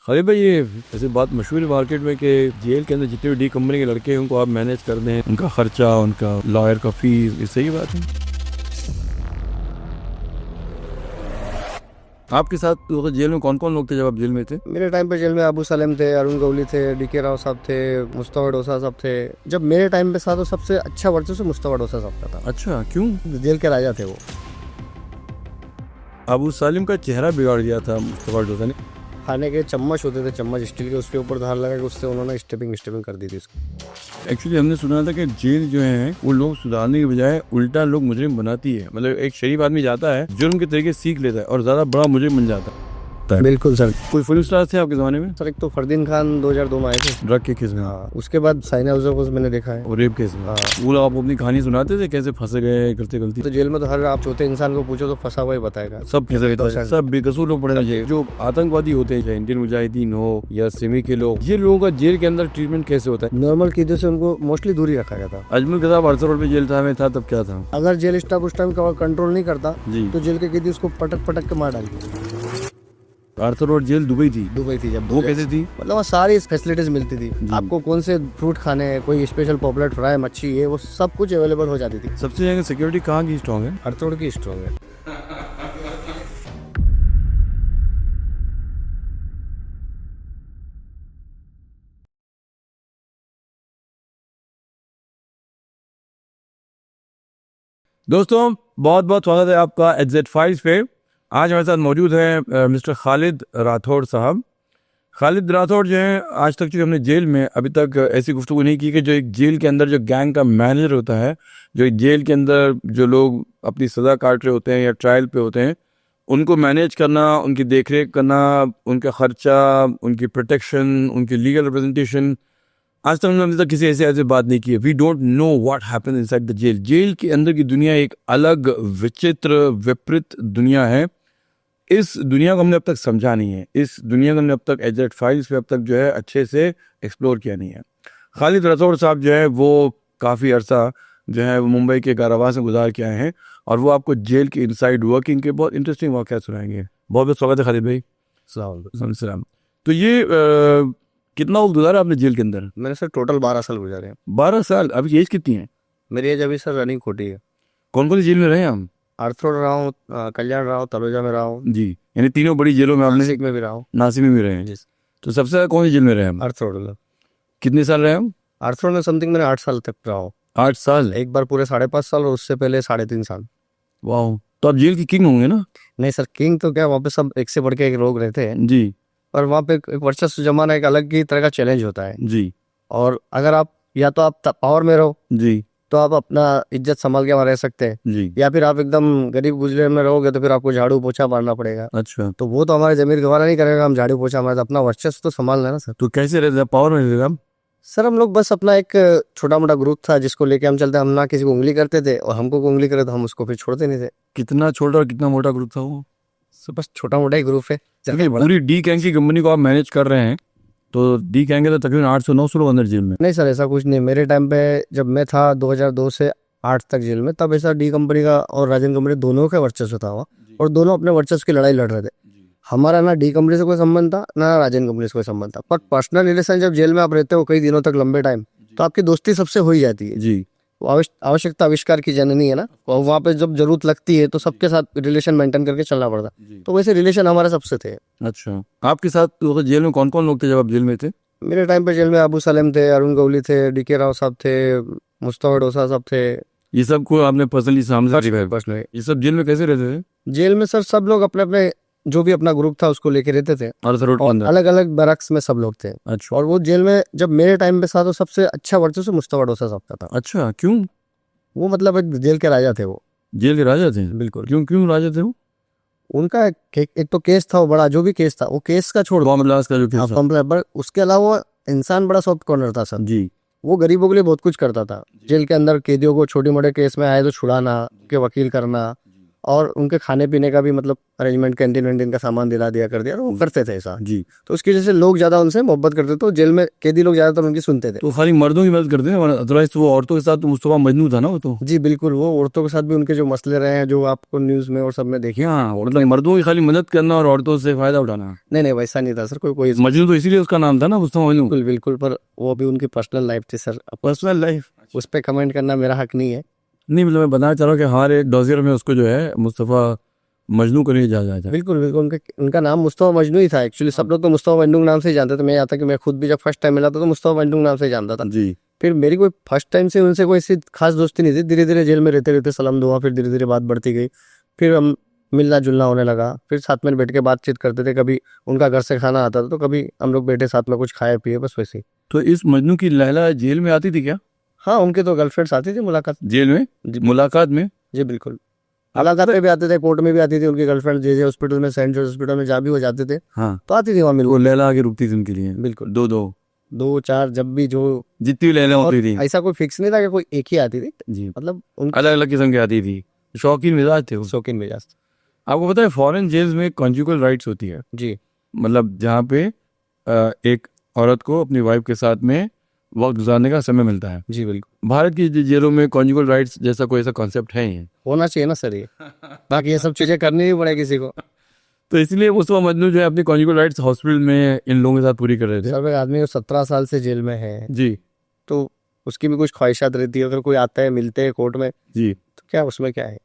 खालिद भाई, ये ऐसी बात मशहूर है मार्केट में कि जेल के अंदर जितने भी डी कंपनी के लड़के हैं उनको आप मैनेज कर दें, उनका खर्चा, उनका लॉयर का फीस, ये सही बात है? आपके साथ तो जेल में कौन कौन लोग थे जब आप जेल में थे? मेरे टाइम पे जेल में अबू सलेम थे, अरुण गवली थे, डीके राव साहब थे, मुस्तफा डोसा साहब थे। जब मेरे टाइम पे था तो सबसे अच्छा वर्चस्व मुस्तफा डोसा साहब का था। अच्छा, क्यों? जेल के राजा थे वो। अबू सालिम का चेहरा बिगाड़ दिया था मुस्तफा डोसा ने। खाने के चम्मच होते थे, चम्मच स्टील के, उसके ऊपर धार लगा के उससे उन्होंने स्टेपिंग कर दी थी उसको। एक्चुअली हमने सुना था कि जेल जो है वो लोग सुधारने के बजाय उल्टा लोग मुजरिम बनाती है। मतलब एक शरीफ आदमी जाता है, जुर्म के तरीके सीख लेता है और ज्यादा बड़ा मुजरिम बन जाता है। बिल्कुल सर। कोई फिल्म स्टार थे आपके जमाने में? सर एक तो फरदीन खान 2002 में आए थे ड्रग के केस में। हाँ, उसके बाद साइना उजर मैंने देखा है और रेप केस में। हाँ। वो लोग आपको अपनी कहानी सुनाते थे कैसे फंसे गए करते गलती? तो जेल में तो हर आप चौथे इंसान को पूछो तो फंसा हुआ ही बताएगा। सब फंसे गए, सब बेकसूर लोग पड़े चाहिए। जो आतंकवादी होते हैं, चाहे इंडियन मुजाहिदीन हो या सिमी के लोग, ये लोगों का जेल के अंदर ट्रीटमेंट कैसे होता है? नॉर्मल कैदियों से उनको मोस्टली दूरी रखा गया था। अजमल कसाब अरसर रोड पे जेल था में था तब क्या था? अगर जेल स्टाफ उस टाइम कंट्रोल नहीं करता जी, तो जेल के कैदी उसको पटक पटक के मार डालते। अरसर रोड जेल दुबई थी। दुबई थी जब वो कैसे थी? मतलब वहाँ सारी फैसिलिटीज मिलती थी। आपको कौन से फ्रूट खाने हैं, कोई स्पेशल पॉपुलर फ्राई, मच्छी, ये वो सब कुछ अवेलेबल हो जाती थी। सबसे ज्यादा सिक्योरिटी कहाँ की स्ट्रॉन्ग है? हरतोड़ की स्ट्रॉन्ग है। दोस्तों, बहुत बहुत स्वागत है आपका एग्जिट फाइल्स पे। आज हमारे साथ मौजूद है मिस्टर खालिद राठौड़ साहब। खालिद राठौड़ जो है, आज तक जो हमने जेल में अभी तक ऐसी गुफ्तगू नहीं की कि जो एक जेल के अंदर जो गैंग का मैनेजर होता है, जो एक जेल के अंदर जो लोग अपनी सज़ा काट रहे होते हैं या ट्रायल पे होते हैं, उनको मैनेज करना, उनकी देखरेख करना, उनका खर्चा, उनकी प्रोटेक्शन, उनकी लीगल रिप्रेजेंटेशन, आज तक हमने अभी तक किसी ऐसे बात नहीं की है। We don't know what happens inside the jail. Jail के अंदर की दुनिया एक अलग विचित्र विपरीत दुनिया है। इस दुनिया को हमने अब तक समझा नहीं है। इस दुनिया को हमने अब तक एग्जिट फाइल्स पे अब तक जो है अच्छे से एक्सप्लोर किया नहीं है। खालिद राठौड़ साहब जो है वो काफ़ी अरसा जो है वो मुंबई के कारावास में गुजार के आए हैं और वो आपको जेल की इनसाइड वर्किंग के बहुत इंटरेस्टिंग वाक़या सुनाएंगे। बहुत बहुत स्वागत है खालिद भाई। सलाम। तो ये कितना वक्त गुजारा आपने जेल के अंदर? मैंने सर टोटल 12 साल गुजारे हैं। 12 साल। अभी एज कितनी है? मेरी एज अभी सर रनिंग 40 है। कौन कौन सी जेल में रहे हैं हम? आर्थरोड रहा हूँ, कल्याण रहा हूँ, तलोजा में रहा हूँ जी, यानी तीनों बड़ी जेलों में आपने? नासिक में भी रहा हूँ। नासिक में भी रहे हैं। जी। तो सबसे ज़्यादा कौन सी जेल में रहे हम? आर्थरोड। कितने साल रहे हम? आर्थरोड में समथिंग मैंने 8 साल तक रहा हूँ। 8 साल। एक बार पूरे 5.5 साल और उससे पहले 3.5 साल। वाह, तो आप जेल की किंग होंगे ना? नहीं सर, किंग तो क्या, वहाँ पे सब एक से बढ़ के एक लोग रहते हैं जी और वहाँ पे एक वर्चस्व जमाना एक अलग ही तरह का चैलेंज होता है। जी और अगर आप या तो आप पावर में रहो जी तो आप अपना इज्जत संभाल के वहाँ रह सकते हैं, जी। या फिर आप एकदम गरीब गुजरे में रहोगे तो फिर आपको झाड़ू पोछा मारना पड़ेगा। अच्छा, तो वो तो हमारे जमीर गवारा नहीं करेगा, हम झाड़ू पोछा मारे, अपना वर्चस्व तो संभालना है ना सर। तो कैसे रहते हैं? पावर में रहते थे हम? सर हम लोग बस अपना एक छोटा मोटा ग्रुप था जिसको लेके हम चलते, हम ना किसी को उंगली करते थे और हमको कोई उंगली करे तो हम उसको फिर छोड़ते नहीं थे। कितना छोटा और कितना मोटा ग्रुप था वो? सर बस छोटा मोटा ही ग्रुप है। क्योंकि पूरी डी गैंग की कंपनी को आप मैनेज कर रहे हैं, तो डी गैंग के तो तकरीबन 800-900 लोग अंदर जेल में। नहीं सर, ऐसा कुछ नहीं। मेरे टाइम पे जब मैं था 2002 से 8 तक जेल में, तब ऐसा डी कंपनी का और राजन कंपनी दोनों का वर्चस्व था वहाँ, और दोनों अपने वर्चस्व की लड़ाई लड़ रहे थे। हमारा ना डी कंपनी से कोई संबंध था ना राजन कंपनी से कोई संबंध था, पर पर्सनल रिलेशन जब जेल में आप रहते हो कई दिनों तक, लंबे टाइम, तो आपकी दोस्ती सबसे हो ही जाती है। जी, वो आवश्यकता आविष्कार की जननी है ना, और वहाँ पे जब जरूरत लगती है तो सबके साथ रिलेशन मेंटेन करके चलना पड़ता। तो वैसे रिलेशन हमारे सबसे थे। अच्छा। आपके साथ तो जेल में कौन कौन लोग थे जब आप जेल में थे? मेरे टाइम पे जेल में अबू सलेम थे, अरुण गवली थे, डीके राव साहब थे, मुस्तफा डोसा साहब थे। ये सब को आपने पर्सनली सामने? पर्सनली ये सब जेल में कैसे रहते थे? जेल में सर सब लोग अपने अपने जो भी अपना ग्रुप था उसको लेके रहते थे, अरसर रोड के अंदर? अलग अलग बैरक्स में सब लोग थे। अच्छा। और वो जेल में जब मेरे टाइम पे था तो सबसे अच्छा वर्चस्व मुस्तफा डोसा साहब का था। अच्छा, क्यों? वो मतलब एक जेल के राजा थे वो। जेल के राजा थे? बिल्कुल। क्यों क्यों राजा थे वो? उनका एक तो केस था वो बड़ा, जो भी केस था वो केस का छोड़ बॉम्ब ब्लास्ट का जो केस था। पर उसके अलावा इंसान बड़ा सॉफ्ट कॉर्नर था सर। जी। वो गरीबों के लिए बहुत कुछ करता था। जेल के अंदर कैदियों को छोटे मोटे केस में आए तो छुड़ाना, के वकील करना, और उनके खाने पीने का भी मतलब अरेंजमेंट, कैंटीन वैंटीन का सामान दिला दिया कर दिया, और वो करते थे ऐसा। जी। तो उसकी वजह से लोग ज्यादा उनसे मोहब्बत करते थे, तो जेल में कैदी लोग ज्यादातर उनकी सुनते थे। तो खाली मर्दों की मदद करते हैं, अदरवाइज तो वो औरतों के साथ तो मुस्तफा मजनू था ना वो तो। जी बिल्कुल, वो औरतों के साथ भी उनके जो मसले रहे हैं, जो आपको न्यूज में और सब में देखिए। हाँ, मतलब मर्दों की खाली मदद करना और औरतों से फायदा उठाना। नहीं नहीं, वैसा नहीं था सर, कोई कोई मजनू तो इसीलिए उसका नाम था ना मुस्तफा मजनू। बिल्कुल बिल्कुल, पर वो भी उनकी पर्सनल लाइफ थी सर, अब पर्सनल लाइफ उस पर कमेंट करना मेरा हक नहीं है। नहीं, मतलब मैं बताना चाह रहा हूँ कि हमारे डॉसियर में उसको जो है मुस्तफा मजनू को नहीं जाना जाता। बिल्कुल बिल्कुल, उनका नाम मुस्तफा मजनू ही था एक्चुअली। सब लोग तो मुस्तफा मजनू के नाम से ही जानते थे। मैं यहाँ तक कि मैं खुद भी जब फर्स्ट टाइम मिला था तो मुस्तफा मजनू के नाम से ही जानता था। जी। फिर मेरी कोई फर्स्ट टाइम से उनसे कोई ऐसी खास दोस्ती नहीं थी। धीरे धीरे जेल में रहते रहते सलाम दुआ, फिर धीरे धीरे बात बढ़ती गई। फिर हम मिलना जुलना होने लगा, फिर साथ में बैठ के बातचीत करते थे। कभी उनका घर से खाना आता था तो कभी हम लोग बैठे साथ में कुछ खाए पिए, बस वैसे ही। तो इस मजनू की लैला जेल में आती थी क्या? हाँ, उनके तो गर्लफ्रेंड्स आती थी मुलाकात। जेल में मुलाकात में? जी बिल्कुल, मुलाकात में भी आते थे, कोर्ट में भी आती थी उनकी गर्लफ्रेंड। जे हॉस्पिटल में, सेंट जॉर्ज हॉस्पिटल में जहाँ भी वो जाते थे हाँ, तो आती थी वहाँ वो मिलने। लैला आके रुकती थी उनके लिए? बिल्कुल, दो दो दो चार, जब भी जो जितनी भी लैला और होती थी। ऐसा कोई फिक्स नहीं था कि कोई एक ही आती थी, जी, मतलब उनका अलग अलग किस्म की आती थी। शौकीन मिजाज थे वो। शौकीन मिजाज। आपको पता है फॉरेन जेल्स में कॉन्जुगल राइट्स होती है, जी मतलब जहाँ पे एक औरत को अपनी वाइफ के साथ में वक्त गुजारने का समय मिलता है। जी बिल्कुल, भारत की जेलों में कॉन्जुगल राइट्स जैसा कोई ऐसा कॉन्सेप्ट है ही नहीं। होना चाहिए ना सर ये। बाकी ये सब चीजें करनी ही पड़े किसी को। तो इसलिए मुस्तफा मजनू जो है अपनी कॉन्जुगल राइट्स हॉस्पिटल में इन लोगों के साथ पूरी कर रहे थे। सर एक आदमी 17 साल से जेल में है, जी तो उसकी भी कुछ ख्वाहिशात रहती है। अगर कोई आता है, मिलते हैं कोर्ट में, जी। तो क्या उसमें क्या है।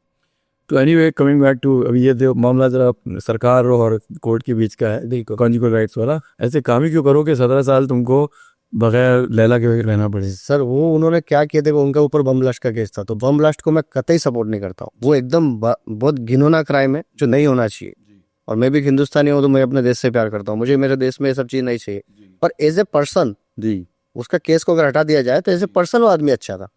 तो एनीवे, कमिंग बैक टू, अभी ये जो मामला जरा सरकार और कोर्ट के बीच का है, बिल्कुल कॉन्जुगल राइट्स वाला, ऐसे काम ही क्यों करो कि 17 साल तुमको बगैर लैला के रहना पड़े? सर, वो उन्होंने क्या किया, देखो उनके ऊपर बम ब्लास्ट का केस था, तो बम ब्लास्ट को मैं कतई सपोर्ट नहीं करता हूँ। वो एकदम बहुत घिनौना क्राइम है जो नहीं होना चाहिए। और मैं भी हिंदुस्तानी हूँ तो मैं अपने देश से प्यार करता हूँ, मुझे मेरे देश में ये सब चीज नहीं चाहिए। पर एज ए पर्सन जी, उसका केस को अगर हटा दिया जाए तो एज ए पर्सन वो आदमी अच्छा था।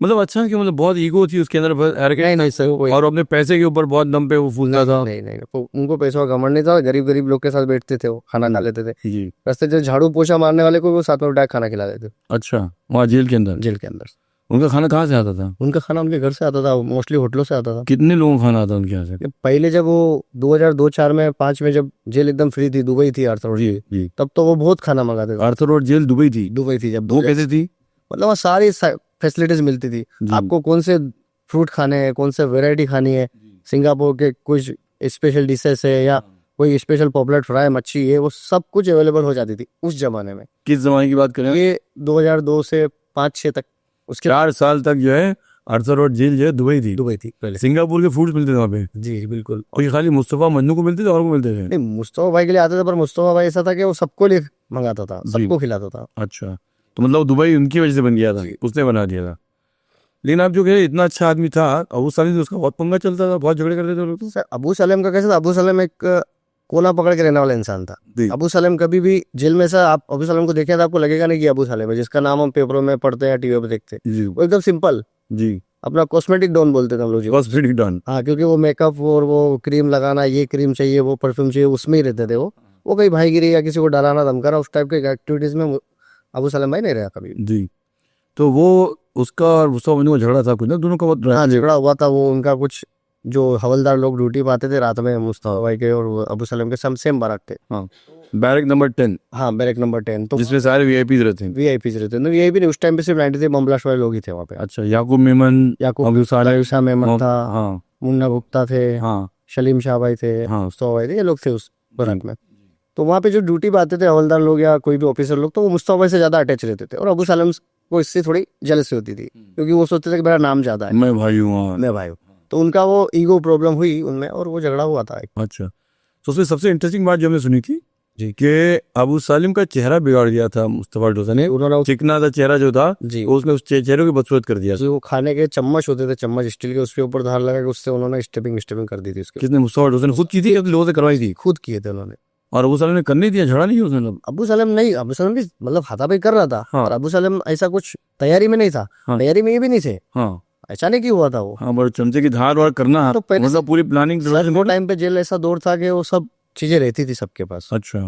मतलब अच्छा कि मतलब बहुत ईगो थी उसके अंदर, बहुत arrogant नहीं सर, वो और अपने पैसे के ऊपर बहुत दम पे वो फूलता था। नहीं नहीं, उनको पैसों का घमंड नहीं था। गरीब गरीब लोग के साथ बैठते थे, वो खाना खा लेते थे। जी। रास्ते जो झाड़ू पोछा मारने वाले को वो साथ में बैठा खाना खिला देते थे अच्छा, वहाँ जेल के अंदर जेल के अंदर। उनका खाना कहाँ से आता था? उनका खाना उनके घर से आता था, मोस्टली होटलों से आता था। कितने लोगों का खाना आता उनके यहाँ से? ये पहले जब वो 2002-4 में 5 में जब जेल एकदम फ्री थी, दुबई थी आर्थर, जी जी। तब तो वो बहुत खाना मंगाते थे। आर्थर रोड जेल दुबई थी? दुबई थी जब, वो कैसे थी? मतलब वहाँ सारी फैसिलिटीज मिलती थी। जी। आपको कौन से फ्रूट खाने हैं, कौन से वेराइटी खानी है, सिंगापुर के कुछ स्पेशल डिशेस है या कोई स्पेशल पॉपुलर फ्राई मच्छी है, वो सब कुछ अवेलेबल हो जाती थी उस जमाने में। किस जमाने की बात करें? ये 2002 से 5-6 तक, उसके 4 साल तक जो है आर्थर रोड जेल जो है दुबई थी। दुबई थी पहले। सिंगापुर के फूड्स मिलते थे वहाँ पे? जी बिल्कुल। और ये खाली मुस्तफा मन्नू को मिलते थे और को मिलते थे? नहीं, मुस्तफा भाई के लिए आते थे, पर मुस्तफा भाई ऐसा था कि वो सबको लिए मंगाता था, सबको खिलाता था। अच्छा, तो मतलब दुबई उनकी वजह से बन गया था, उसने बना दिया था। लेकिन आप जो कह रहे हैं, इतना अच्छा आदमी था, अबू सलीम तो उसका बहुत पंगा चलता था, बहुत झगड़े करते थे लोग तो। सर अबू सलेम का कैसे था, अबू सलेम एक कोना पकड़ के रहने वाला इंसान था। जी। अबू सलेम कभी भी जेल में, सर आप अबू सलेम को देखें तो आपको लगेगा नहीं कि अबू सलेम है जिसका नाम हम पेपरों में पढ़ते हैं, टीवी पे देखते हैं। जी वो एकदम सिंपल, जी। अपना कॉस्मेटिक डॉन बोलते थे हम लोग जी। Cosmetic don. हाँ, क्योंकि वो मेकअप और वो क्रीम लगाना, ये क्रीम चाहिए, वो परफ्यूम चाहिए, उसमें ही रहते थे। वो कहीं भाईगिरी या किसी को डराना धमकाना, उस टाइप के एक्टिविटीज में अबू सलेम भाई नहीं रहा कभी। जी। तो वो उसका और मुस्तफा मन्नू का झगड़ा था कुछ ना, दोनों का बहुत। हाँ, झगड़ा हुआ था। वो उनका कुछ जो हवलदार लोग ड्यूटी पे आते थे रात में, मुस्तफा भाई के और अबू सलेम के सेम बारात थे। हाँ, बैरक नंबर 10, हाँ, बैरक नंबर 10, तो जिसमें सारे वीआईपी रहते हैं। वीआईपी रहते हैं। वीआईपी नहीं, उस टाइम पे सिर्फ 93 बम ब्लास्ट वाले लोग ही थे वहाँ पे। अच्छा, याकूब मेमन, याकूब अबू सालेह, शाह मेमन था, हाँ मुन्ना गुप्ता थे, हाँ सलीम शाह भाई थे, हाँ। मुस्तफा भाई थे, ये लोग थे उस बारात में। तो वहाँ पे जो ड्यूटी पे आते थे हवलदार लोग या कोई भी ऑफिसर लोग, तो वो मुस्तफा भाई से ज्यादा अटैच रहते थे। और अबू सलेम को इससे थोड़ी जेलसी होती थी, क्योंकि वो सोचते थे कि मेरा नाम ज्यादा है, मैं भाई हूँ। मैं भाई हूँ। तो उनका वो ईगो प्रॉब्लम हुई उनमें और वो झगड़ा हुआ था। अच्छा, तो उसमें सबसे इंटरेस्टिंग बात जो हमने सुनी थी जी, कि अबू सालिम का चेहरा बिगाड़ दिया था मुस्तफा डोसा ने। उन्होंने चिकना सा चेहरा जो था जी, उसने उस चेहरे को बदसूरत कर दिया। वो खाने के चम्मच होते थे, चम्मच स्टील के, उसके ऊपर धार लगा के उससे उन्होंने स्टेपिंग कर दी थी उसके। किसने? मुस्तफा डोसा ने खुद की थी या लोगों से करवाई थी? खुद किए थे उन्होंने। और अबू सालिम ने करने दिया, झगड़ा नहीं किया उसने? मतलब अबू सलेम नहीं, अबू सलेम भी मतलब हाथापाई कर रहा था। हाँ। और अबू सलेम ऐसा कुछ तैयारी में नहीं था। हाँ। तैयारी में ये भी नहीं थे, हाँ अचानक ही हुआ था वो। हाँ, बड़े चमचे की धार वार करना तो पहले मतलब पूरी प्लानिंग। वो टाइम पे जेल ऐसा दौर था कि वो सब चीजें रहती थी सबके पास। अच्छा,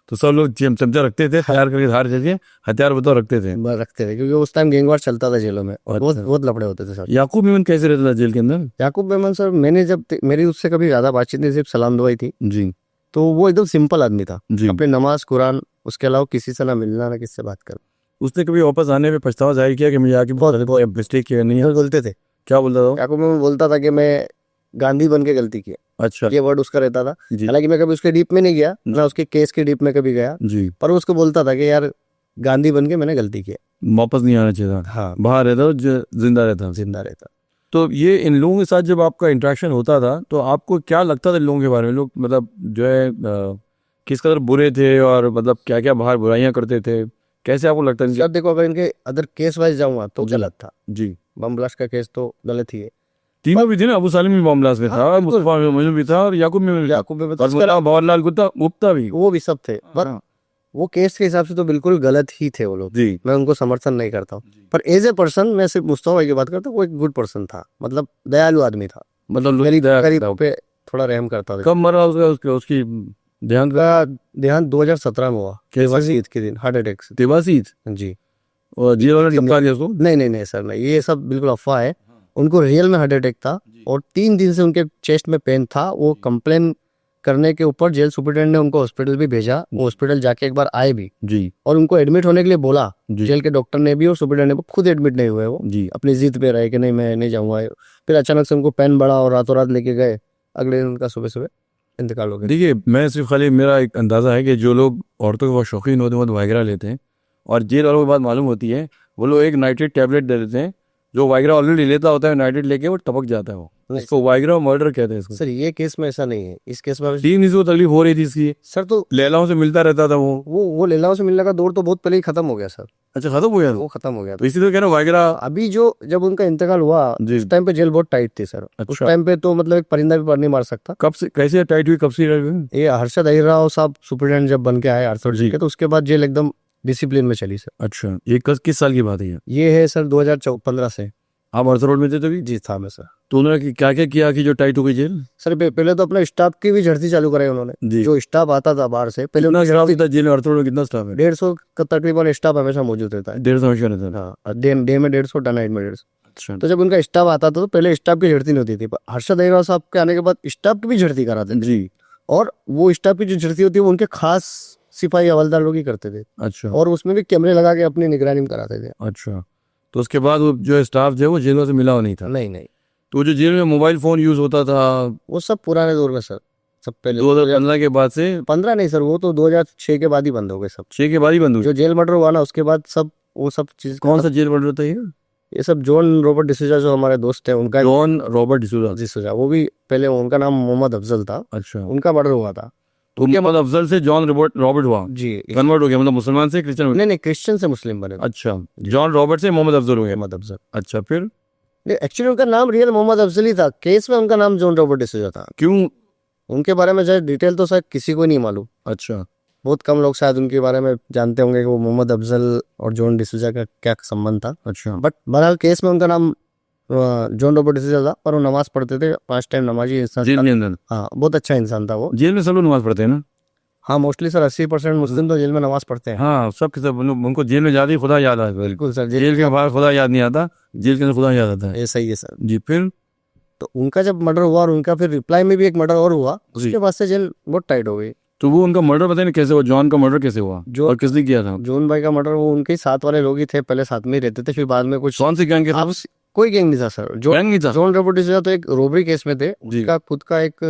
तो सब लोग चमचा रखते थे तैयार करके धार जैसे हथियार बताओ रखते थे। रखते थे क्योंकि उस टाइम गैंगवार चलता था जेलों में और बहुत अच्छा। बहुत लफड़े होते थे सर। याकूब मेमन कैसे रहता था जेल के अंदर? याकूब मेमन सर, मैंने जब मेरी उससे कभी ज्यादा बातचीत नहीं, सिर्फ सलाम दुआई थी, जी तो वो एकदम सिंपल आदमी था। जी। अपने नमाज कुरान उसके अलावा किसी से ना मिलना ना किससे बात कर। उसने कभी वापस आने पे पछतावा जाहिर किया कि मुझे आके बहुत मिस्टेक किया नहीं है? बोलते थे, क्या बोलता था वो? याकूब मेमन बोलता था कि मैं गांधी बन के गलती की, अच्छा ये वर्ड उसका रहता था। जी हालांकि मैं कभी उसके डीप में नहीं गया, ना उसके केस के डीप में कभी गया, जी। पर वो उसको बोलता था कि यार गांधी बन के मैंने गलती की है। वापस नहीं आना चाहिए था, हाँ, बाहर रहता जिंदा रहता। जिंदा रहता। तो ये इन लोगों के साथ जब आपका इंटरेक्शन होता था तो आपको क्या लगता था इन लोगों के बारे में? लोग मतलब जो है किस कदर बुरे थे और मतलब क्या क्या बाहर बुराइयां करते थे, कैसे आपको लगता है? सर देखो, अगर इनके अदर केस वाइज जाऊंगा तो जी। गलत था। जी बम ब्लास्ट का केस तो गलत ही है। तीनों भी थे ना, अबू सालिम भी मामला में था, हाँ, बिल्कुल। मुस्तफा मजनू भी था और याकूब में याकूब मेमन तो और उसके अलावा भंवरलाल गुप्ता भी। वो भी सब थे, पर वो केस के हिसाब से तो बिल्कुल गलत ही थे वो लोग। जी मैं उनको समर्थन नहीं करता हूँ, पर एज ए पर्सन मैं सिर्फ मुस्तफा भाई की बात करता हूँ। वो एक गुड पर्सन था, मतलब दयालु आदमी था, मतलब लोग गरीब दया गरीब करता हो। पे थोड़ा रहम करता था। कब मरा उसका उसकी देहांत? उनका देहांत 2017 में हुआ, कैसे? ईद के दिन, हार्ट अटैक से। देवासी जी। और जेल वाले ने टपका दिया उसको? नहीं नहीं नहीं सर, नहीं, ये सब बिल्कुल अफवाह है। उनको रियल में हार्ट अटैक था और 3 दिन से उनके चेस्ट में पेन था। वो कंप्लेन करने के ऊपर जेल सुपरिटेंडेंट ने उनको हॉस्पिटल भी भेजा। वो हॉस्पिटल जाके एक बार आए भी जी और उनको एडमिट होने के लिए बोला। जी जेल के डॉक्टर ने भी और सुपरिटेंडेंट ने खुद एडमिट नहीं हुए। वो जी। अपनी जिद पे रहे कि नहीं मैं नहीं जाऊंगा। फिर अचानक से उनको पेन बढ़ा और रातों रात लेके गए। अगले दिन उनका सुबह सुबह इंतकाल हो गया। देखिए मैं सिर्फ खाली मेरा एक अंदाज़ा है कि जो लोग औरतों के बहुत शौकीन होते हैं वो वाइग्रा लेते हैं और जेल वालों को बात मालूम होती है, वो लोग एक नाइट्रेट टैबलेट दे देते हैं। जो वाइग्रा ऑलरेडी लेता होता है नाइट्रेट लेके वो टपक जाता है, वो इसको वाइग्रा मर्डर कहते हैं इसको। सर ये केस में ऐसा नहीं है। इस केस में 3 दिन से वो तकलीफ हो रही थी इसकी, सर तो लैलाओं से मिलता रहता था वो लैलाओं से मिलने का दौर तो बहुत पहले ही खत्म हो गया सर। अच्छा खत्म हो गया वो खत्म हो गया तो इसी तो कह रहा हूँ वाइग्रा। अभी जो जब उनका इंतकाल हुआ जी। उस टाइम पे जेल बहुत टाइट थी सर। उस अच्छा। टाइम पे तो मतलब एक परिंदा भी पर नहीं मार सकता। कब से कैसे टाइट हुई, कब से टाइट हुई? ये हर्षद अहिर साहब सुपरिटेंडेंट जब बन के आए आर्थर जी के, तो उसके बाद जेल एकदम डिसिप्लिन में चली सर। अच्छा ये किस साल की बात है ये है सर 2015 से। आप अर्थर रोड में थे तभी? जी था मैं सर। तो उन्होंने क्या क्या किया कि जो टाइट हो गई जेल? सर पहले तो अपना स्टाफ की भी झड़ती चालू कराई उन्होंने। जी। जो स्टाफ आता था बाहर से, पहले कितना स्टाफ था जेल में? अर्थर रोड में कितना स्टाफ है? 150 का तकरीबन स्टाफ हमेशा मौजूद रहता है। 150 हमेशा रहता था। हाँ, डे में 150, नाइट में 150। अच्छा तो जब उनका स्टाफ आता था तो पहले स्टाफ की झड़ती नहीं होती थी, पर हर्षद अहिर साहब के आने के बाद स्टाफ की भी झड़ती कराते थे। जी। और वो स्टाफ की जो झड़ती होती है वो उनके खास सिपाही हवलदार लोग ही करते थे, अच्छा और उसमें भी कैमरे लगा के अपनी निगरानी में कराते थे। अच्छा। तो उसके बाद वो जो स्टाफ जो है वो जेलों से मिला हुआ नहीं था? नहीं नहीं, तो जो जेल में मोबाइल फोन यूज होता था वो सब पुराने दौर में सर। सब पहले 2015 के बाद से? 15 नहीं सर, वो तो 2006 के बाद ही बंद हो गए सब। 6 के बाद ही बंद हुई? जो जेल मर्डर हुआ ना उसके बाद सब वो सब चीज। कौन सा जेल मर्डर था ये सब जॉन रॉबर्ट डिसूजा जो हमारे दोस्त है उनका। John Robert D'Souza? डिसूजा, वो भी पहले उनका नाम मोहम्मद अफजल था। अच्छा। उनका मर्डर हुआ था। तो मोहम्मद अफजल से जॉन रॉबर्ट हुआ, जी। कन्वर्ट हो गया, मतलब मुसलमान से क्रिश्चियन हो गया? नहीं, क्रिश्चियन से मुस्लिम बने थे। अच्छा, जॉन रॉबर्ट से मोहम्मद अफजल हो गया। मोहम्मद अफजल। अच्छा फिर? एक्चुअली उनका नाम रियल मोहम्मद अफजल ही था। केस में उनका नाम जॉन रॉबर्ट डिसूजा था। क्यों? उनके बारे में शायद डिटेल तो शायद किसी को नहीं मालूम। अच्छा। बहुत कम लोग शायद उनके बारे में जानते होंगे कि वो मोहम्मद अफजल और जॉन डिसूजा का क्या संबंध था। अच्छा। बट बहरहाल केस में उनका नाम जॉन रॉबर्ट डिसूजा था, और वो नमाज पढ़ते थे, 5 टाइम नमाजी इंसान जेल था। के अंदर? हाँ, बहुत अच्छा इंसान था वो। जेल में सब लोग नमाज पढ़ते हैं ना? हाँ, मोस्टली सर 80% मुस्लिम तो जेल में नमाज पढ़ते हैं। हाँ सब के सब उनको जेल में जाते ही खुदा याद आता है। बिल्कुल सर, जेल के बाहर खुदा याद नहीं आता, जेल के अंदर खुदा याद आता है। ये सही है सर। जी फिर? तो उनका जब मर्डर हुआ और उनका फिर रिप्लाई में भी एक मर्डर और हुआ, जी। उसके बाद से जेल बहुत टाइट हो गई। तो वो उनका मर्डर बताइए ना कैसे हुआ, जॉन का मर्डर कैसे हुआ और किसने किया था? जॉन भाई का मर्डर वो उनके ही साथ वाले लोग ही थे, पहले साथ में ही रहते थे, फिर बाद में कुछ कौन से गैंग के? आपस कोई गैंग नहीं था सर। गैंग नहीं था? जॉन रॉबर्ट डिसूजा तो एक रोबरी केस में थे, जी। उसका खुद का एक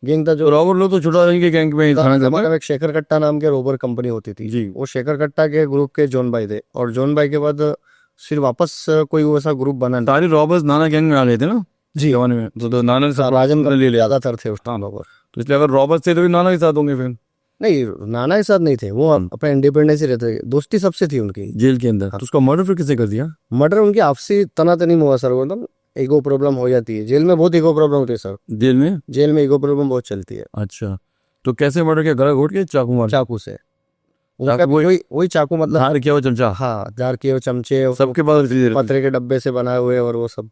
गैंग था। जो रॉबर्ट लोग तो छुड़ा के गैंग में हमारे एक शेखर कट्टा नाम के रोबर कंपनी होती थी जी। वो शेखर कट्टा के ग्रुप के जॉन भाई थे, और जॉन भाई के बाद फिर वापस कोई वैसा ग्रुप बना नहीं। सारे रॉबर्स नाना गैंग में आ गए थे ना जी। जमाने में, तो नाना के साथ राजन का ले लिया। ज्यादातर थे उस टाइम रॉबर। तो इसलिए अगर रॉबर्स थे तो भी नाना के साथ होंगे फिर? नहीं, नाना के साथ नहीं थे वो, अपने इंडिपेंडेंस ही रहते थे, दोस्ती सबसे थी उनकी जेल के अंदर। तो उसका मर्डर फिर किसने कर दिया? मर्डर उनकी आपसी तनातनी में हुआ सर। वो एकदम ईगो प्रॉब्लम हो जाती है जेल में, बहुत ईगो प्रॉब्लम होती है सर। जेल में? जेल में ईगो प्रॉब्लम बहुत चलती है। अच्छा, तो कैसे मर्डर किया? गला घोट के चाकू मार? चाकू से। उनका वही चाकू, मतलब धार किया वो चमचा? हाँ, जार किए चमचे सबके पास पत्थर के डब्बे से बनाए हुए, और वो सब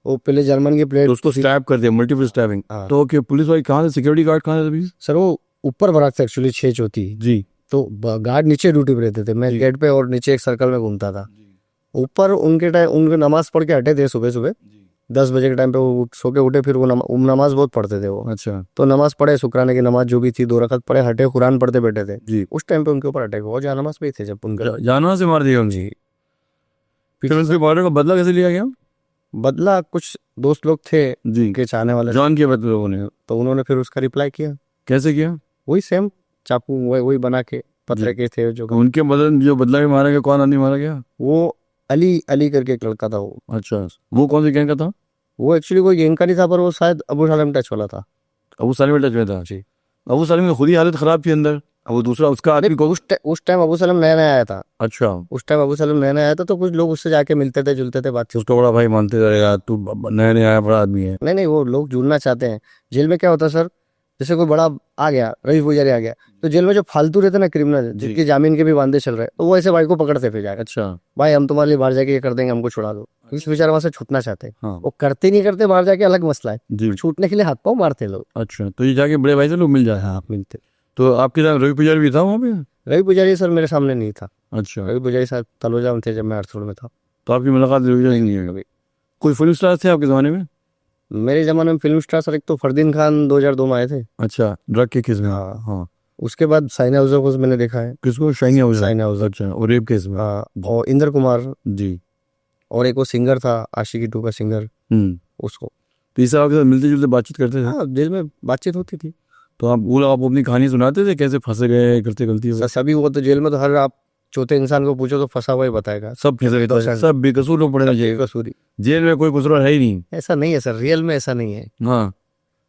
वो पहले जर्मन की प्लेट। तो उसको स्टैब कर दिया, मल्टीपल स्टैबिंग। हाँ। तो क्या पुलिस वाली कहाँ से, सिक्योरिटी गार्ड कहाँ से अभी? सर वो ऊपर बरात से एक्चुअली 6 चौथी, जी तो गार्ड नीचे ड्यूटी पे रहते थे, मैं गेट पे और नीचे एक सर्कल में घूमता था। ऊपर उनके टाइम उनके नमाज पढ़ के हटे थे सुबह सुबह 10 बजे के टाइम पे, वो सो के उठे, फिर वो नमाज बहुत पढ़ते थे वो। अच्छा तो नमाज पढ़े, शुक्राने की नमाज जो भी थी 2 रकात पढ़े, हटे, कुरान पढ़ते बैठे थे। जी उस टाइम पे उनके ऊपर अटैक हुआ, जहाँ नमाज पे ही थे जब उनका। जानवर से मार दिया उनसे। जी। फिर उसके बॉर्डर का बदला कैसे लिया गया? बदला कुछ दोस्त लोग थे जी के चाहने वाले, जान के बदले लोगों ने तो उन्होंने फिर उसका रिप्लाई किया, कैसे किया? वही सेम चाकू वही बना के, पत्थर के थे जो। उनके बदल जो बदला में मारा गया, कौन आदमी मारा गया? वो अली अली करके एक लड़का था वो। अच्छा, वो कौन सी गैंग का था? वो एक्चुअली कोई गैंग का नहीं था, पर वो शायद अबू सालेम टच वाला था। अबू सालिम में टच में था। जी। अबू सालिम की खुद ही हालत खराब थी अंदर, अब वो दूसरा उसका आदमी को। उस टाइम अबू सलम नया नया आया था। अच्छा, उस टाइम अबू सलम नया नया आया था, तो कुछ लोग उससे जाके मिलते थे, जुलते थे, बातचीत। उसको बड़ा भाई मानते रहेगा, तू नया नया आया बड़ा आदमी है। नहीं, वो लोग जुड़ना चाहते हैं। जेल में क्या होता है सर, जैसे कोई बड़ा आ गया, रईस पुजारी आ गया, तो जेल में जो फालतू रहते ना क्रिमिनल, जिनकी जामीन के भी वांदे चल रहे, तो वो ऐसे भाई को पकड़ते फिर जाकर, अच्छा भाई हम तुम्हारे लिए बाहर जाके ये कर देंगे, हमको छुड़ा दो। इस बेचारे वहां से छूटना चाहते हैं। हाँ वो करते नहीं करते बाहर जाके अलग मसला है, जी। छूटने के लिए हाथ पाँव मारते लोग। अच्छा, तो ये जाके बड़े भाई से लोग मिल जाए। हाँ, मिलते। तो आपके साथ रवि पुजारी भी था वहाँ पे? रवि पुजारी सर मेरे सामने नहीं था। अच्छा, रवि पुजारी साहब तलोजा में थे जब मैं अर्थोड़ में था। तो आपकी मुलाकात रवि पुजारी नहीं है कभी? कोई फिल्म स्टार थे आपके ज़माने में? मेरे जमाने में फिल्म स्टार सर एक तो फरदीन खान 2002 में आए थे। अच्छा, ड्रग के केस में? हाँ। हाँ। उसके बाद साइना उजर को मैंने देखा है। किसको? Shiny house? साइना उजर। अच्छा, और रेप केस में? हाँ, और इंद्र कुमार, जी। और एक वो सिंगर था आशिकी 2 का सिंगर, उसको। तो ये सब आपके साथ मिलते जुलते बातचीत करते थे? हाँ, जेल में बातचीत होती थी। तो आप अपनी कहानी सुनाते थे, कैसे फंसे गए, करते गलती हुई? सभी वो तो जेल में तो हर आप चौथे इंसान को पूछो तो फंसा हुआ ही बताएगा। सब फंसे गए, तो सब बेकसूर लोग पड़े ना जेल? कसूरी। जेल में कोई कसूर है ही नहीं? ऐसा नहीं है सर, रियल में ऐसा नहीं है। हाँ,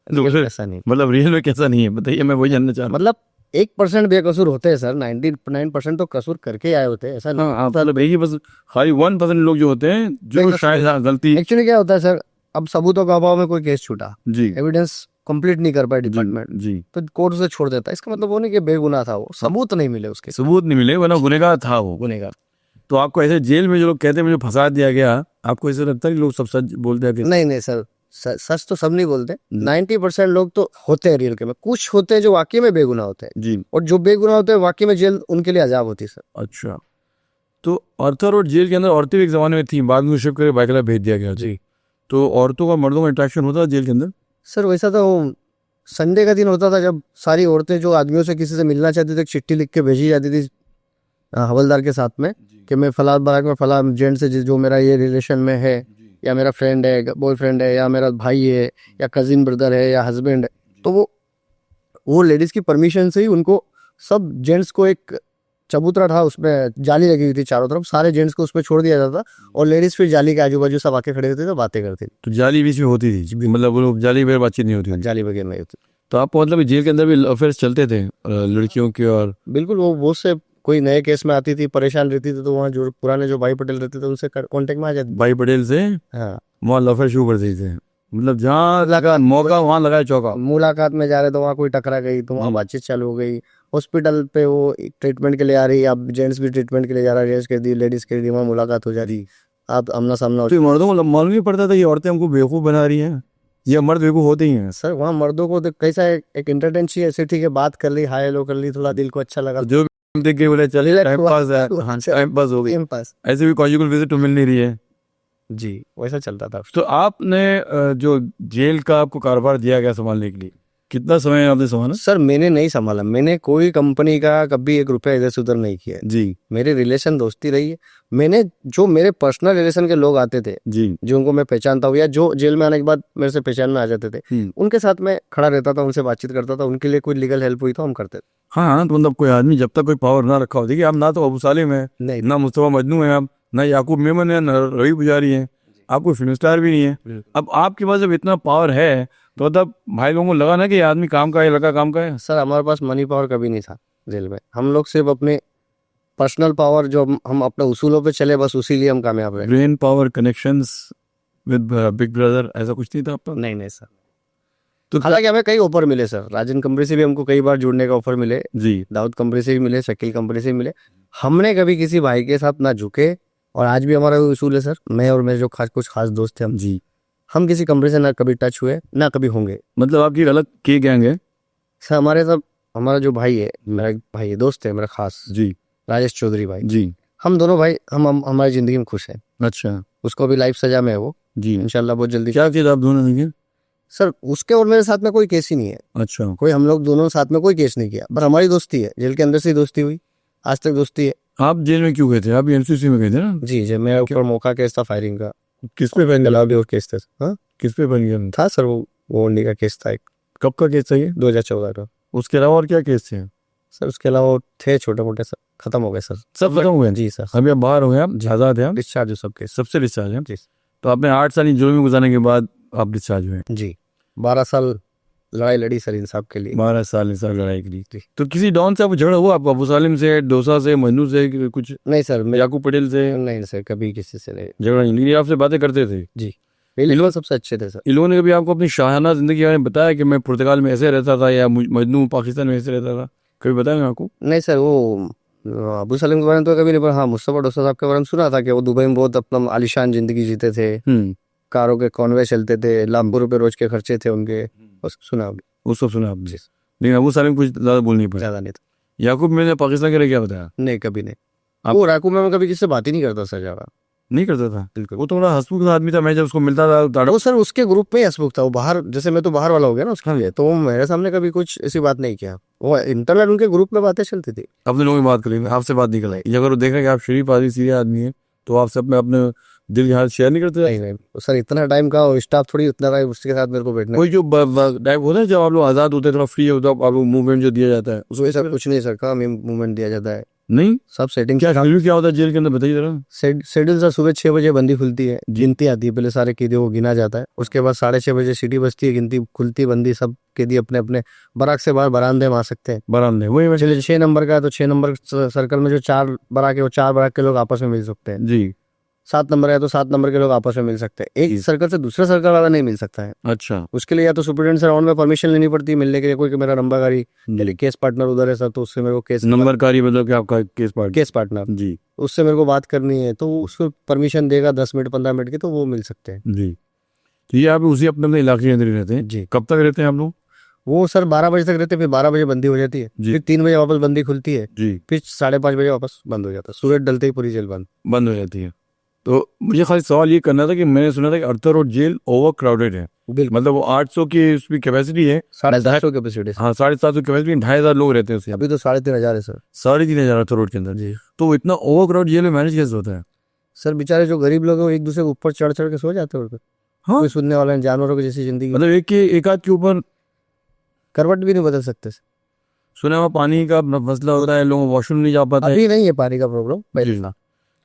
रियल में ऐसा नहीं, मतलब रियल में कैसा नहीं है बताइए, मैं वही जानना चाह रहा हूँ। मतलब 1% बेकसूर होते हैं सर, 99% तो कसूर करके आए होते हैं, ऐसा नहीं। हाँ, मतलब यही बस खाली 1% लोग जो होते हैं जो शायद गलती। एक्चुअली क्या होता है सर, अब सबूतों का अभाव में कोई केस छूटा, जी, एविडेंस कंप्लीट नहीं कर पाए डिपार्टमेंट, जी, तो कोर्ट उसे छोड़ देता है। इसका मतलब वो नहीं कि बेगुनाह था वो, सबूत नहीं मिले उसके, सबूत नहीं मिले, वरना गुनहगार था वो। गुनहगार। तो आपको ऐसे जेल में जो लोग कहते हैं मुझे फंसा दिया गया, आपको ऐसा लगता है कि लोग सब सच बोलते हैं कि? नहीं सर, सच तो सब नहीं बोलते। 90% लोग तो होते हैं रियल के में, कुछ होते हैं जो वाकई में बेगुनाह होते हैं जी, और जो बेगुनाह होते हैं वाकई में जेल उनके लिए अजाब होती है सर। अच्छा, तो अर्थर रोड जेल के अंदर औरतें भी एक जमाने में थी, बाद में शिफ्ट करके बाइकला भेज दिया गया जी। तो औरतों का मर्दों का इंट्रैक्शन होता था जेल के अंदर? सर वैसा तो संडे का दिन होता था, जब सारी औरतें जो आदमियों से किसी से मिलना चाहती थी, चिट्ठी लिख के भेजी जाती थी हवलदार के साथ में, कि मैं फलां बाराक में फलां जेंट से जो मेरा ये रिलेशन में है, या मेरा फ्रेंड है, बॉयफ्रेंड है, या मेरा भाई है, या कजिन ब्रदर है, या हस्बैंड है, तो वो लेडीज की परमिशन से ही उनको, सब जेंट्स को एक चबूतरा था, उसमें जाली लगी हुई थी चारों तरफ, सारे जेंट्स को उसमें छोड़ दिया जाता, और लेडीज फिर जाली के आजू बाजू सब आके खड़े होते थे, बातें करती थी। तो जाली बीच में होती थी, मतलब वो लोग जाली में बातचीत नहीं होती थी? जाली वगैरह नहीं होती। तो आपको मतलब जेल के अंदर भी अफेयर्स चलते थे लड़कियों के? और बिल्कुल, वो से कोई नए केस में आती थी, परेशान रहती थी, तो वहाँ जो पुराने जो भाई पटेल रहते थे उनसे कांटेक्ट में आ जाती। भाई पटेल से? हाँ, वहाँ लफड़े शुरू कर देते थे, मतलब जहाँ लगा मौका वहाँ लगाया चौका। मुलाकात में जा रहे तो वहाँ कोई टकरा गई, तो वहाँ बातचीत चालू हो गई। हॉस्पिटल पे वो ट्रीटमेंट के लिए आ रही, अब जेंट्स भी ट्रीटमेंट के लिए जा रहा है, जेंट्स के लिए, लेडीज के लिए, वहाँ मुलाकात हो जा रही, आप आमना सामना हो। तो मर्दों को मालूम नहीं पड़ता था ये औरतें हमको बेवकूफ़ बना रही हैं, ये मर्द बेवकूफ़ होते ही हैं? सर वहाँ मर्दों को तो कैसा एक एंटरटेन चाहिए, ऐसे ठीक है, बात कर ली, हाय हेलो कर ली, थोड़ा दिल को अच्छा लगा, जो भी देख के बोले चल टाइम पास है, टाइम पास हो गई, टाइम पास। ऐसे भी कॉन्जुगल विजिट तो मिल नहीं रही है। जी, वैसा चलता था। तो आपने जो जेल का आपको कारोबार दिया गया संभालने के लिए, कितना समय आपने संभाला? सर मैंने नहीं संभाला, मैंने कोई कंपनी का कभी 1 रुपया इधर से उधर नहीं किया जी। मेरे रिलेशन दोस्ती रही है। मैंने जो मेरे पर्सनल रिलेशन के लोग आते थे जी, जिनको मैं पहचानता हूँ, या जो जेल में आने के बाद मेरे से पहचान में आ जाते थे, उनके साथ मैं खड़ा रहता था, उनसे बातचीत करता था, उनके लिए कोई लीगल हेल्प हुई तो हम करते थे। हाँ, तो मतलब कोई आदमी जब तक कोई पावर ना रखा हो, देखिए आप ना तो अबू सालिम है, नहीं, ना मुस्तफा मजनू है, आप ना याकूब मेमन है, ना रवि पुजारी है, आप कोई फिल्म स्टार भी नहीं है। अब आपके पास जब इतना पावर है तो तब भाई लोगों को लगा ना कि ये आदमी काम का है, लड़का काम का है। सर हमारे पास मनी पावर कभी नहीं था जेल में, हम लोग सिर्फ अपने पर्सनल पावर जो हम अपने उसूलों पे चले, बस उसी लिए हम कामयाब हुए। Brain power, connections with big brother, ऐसा कुछ नहीं था आपका? नहीं सर। तो हालांकि हमें कई ऑफर मिले सर, राजन कंपनी से भी हमको कई बार जुड़ने का ऑफर मिले जी, दाऊद कंपनी से भी मिले, शकील कंपनी से भी मिले। हमने कभी किसी भाई के साथ ना झुके, और आज भी हमारा उसूल है सर, मैं और मेरे जो कुछ खास दोस्त थे हम जी, हम किसी कंपनी से ना कभी टच हुए, ना कभी होंगे। मतलब आपकी अलग के गैंग है? सर हमारे सब हमारा जो भाई है, मेरा एक भाई है, दोस्त है मेरा खास, जी राजेश चौधरी भाई, जी। हम दोनों भाई हम हमारी जिंदगी में खुश हैं। अच्छा उसको अभी लाइफ सजा में है वो, जी। इंशाल्लाह बहुत जल्दी। क्या चीज़ आप दोनों ने? सर उसके और मेरे साथ में कोई केस ही नहीं है, अच्छा कोई हम लोग दोनों साथ में कोई केस नहीं किया, पर हमारी दोस्ती है, जेल के अंदर से ही दोस्ती हुई, आज तक दोस्ती है। आप जेल में क्यों गए थे? आप एनसीसी में गए थे ना? जी जी, मेरे ऊपर मौका केस था फायरिंग का, किस पे बन गला भी गया? और केस था। हाँ किस पे बन गया? था सर, वो उन्हीं का केस था एक, कब का केस था ये? 2014 का। उसके अलावा और क्या केस थे? सर उसके अलावा वो थे छोटे मोटे, सर खत्म हो गए सर, सब खत्म हुए? जी सर, अभी आप बाहर हो गए, आप आजाद हैं? आप डिस्चार्ज हो सब केस। सबसे डिस्चार्ज हैं? जी तो आपने 8 साल जेल में गुजारने के बाद आप डिस्चार्ज हुए? जी, 12 साल लड़ाई लड़ी सर इंसाफ के लिए। 12 साल इंसाफ लड़ाई के लिए। तो किसी डॉन से आपको झगड़ा हुआ? आप अबू सालिम से, डोसा से, मन्नू से, कुछ नहीं सर, मैं याकूब पटेल से नहीं सर, कभी किसी से नहीं। झगड़ा नहीं? लेकिन आपसे बातें करते थे? जी, इन लोग सबसे अच्छे थे सर। इन लोगों ने कभी आपको अपनी शाहाना जिंदगी के बारे में बताया कि मैं पुर्तगाल में ऐसे रहता था या मजनू पाकिस्तान में ऐसे रहता था? कभी बताया आपको? नहीं सर, वो अबू सलीम के बारे में तो कभी नहीं, पर हाँ मुस्तफा डोसा साहब के बारे में सुना था कि वो दुबई में बहुत अपना आलिशान जिंदगी जीते थे, कारों के कॉन्वे चलते थे, लाखों रुपए रोज के खर्चे थे उनके, बस सुना आपने? वो सब सुना आपने? लेकिन अबू सालिम कुछ ज्यादा बोल नहीं पाया? ज्यादा नहीं था। याकूब मैंने पाकिस्तान के लिए क्या बताया? नहीं कभी नहीं, आप- वो राकू में मैं कभी किससे बात ही नहीं करता सर ज्यादा। नहीं करता था? बिल्कुल। वो तो बड़ा हंसमुख आदमी था, मैं जब उसको मिलता था वो सर उसके ग्रुप में ही हंसमुख था, वो बाहर, जैसे मैं तो बाहर वाला हो गया ना उसके लिए, तो वो मेरे सामने कभी कुछ ऐसी बात नहीं किया, वो इंटरनेट उनके ग्रुप में बातें चलती थी। अपने लोगों की बात करेंगे, आपसे बात नहीं कराई? अगर वो देख रहे हैं कि आप शरीफ आदमी, सीधे आदमी है, तो आपसे अपने दिल की हालत शेयर नहीं करते? नहीं नहीं सर, इतना टाइम का स्टाफ थोड़ी उतना टाइम उसके साथ मेरे को बैठना। कोई जो टाइप होता है जब आप लोग आजाद होते हैं, थोड़ा फ्री होता है, आप लोग मूवमेंट जो दिया जाता है उसको ये सब कुछ नहीं सर, कहाँ मूवमेंट दिया जाता है, नहीं? सब सेटिंग। क्या शेड्यूल क्या होता है जेल के अंदर, बताइए जरा। शेड्यूल सर, सुबह 6 बजे बंदी खुलती है, गिनती आती है, पहले सारे कैदियों को गिना जाता है, उसके बाद 6:30 बजे सीटी बजती है, गिनती खुलती, बंदी सब कैदी अपने अपने बराक से बाहर बरामदे में आ सकते हैं। बरामदे वही चलिए 6 नंबर का है तो 6 नंबर सर्कल में जो 4 बराक है, वो 4 बराक के लोग आपस में मिल सकते हैं। जी। 7 नंबर है तो 7 नंबर के लोग आपस में मिल सकते हैं, एक सर्कल से दूसरे सर्कल वाला नहीं मिल सकता है। अच्छा। उसके लिए या तो सुप्रीडेंट से राउंड में परमिशन लेनी पड़ती है मिलने के लिए, कोई कि मेरा नंबरकारी केस पार्टनर उधर है सर, तो उससे मेरे को केस नंबरकारी मतलब कि आपका केस पार्टनर जी, उससे मेरे को बात करनी है, तो उसको परमिशन देगा 10 मिनट 15 मिनट की, तो वो मिल सकते हैं। जी। तो ये आप उसी अपने इलाके के अंदर ही रहते हैं? जी। कब तक रहते हैं आप लोग? वो सर 12 बजे तक रहते हैं, फिर 12 बजे बंदी हो जाती है, जी। फिर 3 बजे वापस बंदी खुलती है, जी। फिर 5:30 बजे वापस बंद हो जाता है, सूरज डलते ही पूरी जेल बंद हो जाती है। तो मुझे खाली सवाल ये करना था कि मैंने सुना था कि अर्थर रोड जेल ओवर क्राउडेड है, बिल्कुल। मतलब वो 800 की उसकी कैपेसिटी है, 250 कैपेसिटी। हाँ 750 कैपेसिटी, 2500 लोग रहते हैं उसमें। अभी तो 3,500 है सर। 3500 अर्थर रोड के अंदर जी। तो वो इतना ओवर क्राउड जेल में मैनेज कैसे होता है? सर बेचारे जो गरीब लोग हैं वो एक दूसरे के ऊपर चढ़ चढ़ के सो जाते हैं उधर। हाँ, कोई सुनने वाला है, जानवरों की जैसी जिंदगी, मतलब एक आध के ऊपर करवट भी नहीं बदल सकते। सुना हुआ पानी का मसला होता है, लोग वॉशरूम नहीं जा पाते। अभी नहीं है पानी का प्रॉब्लम, पहले जी। था।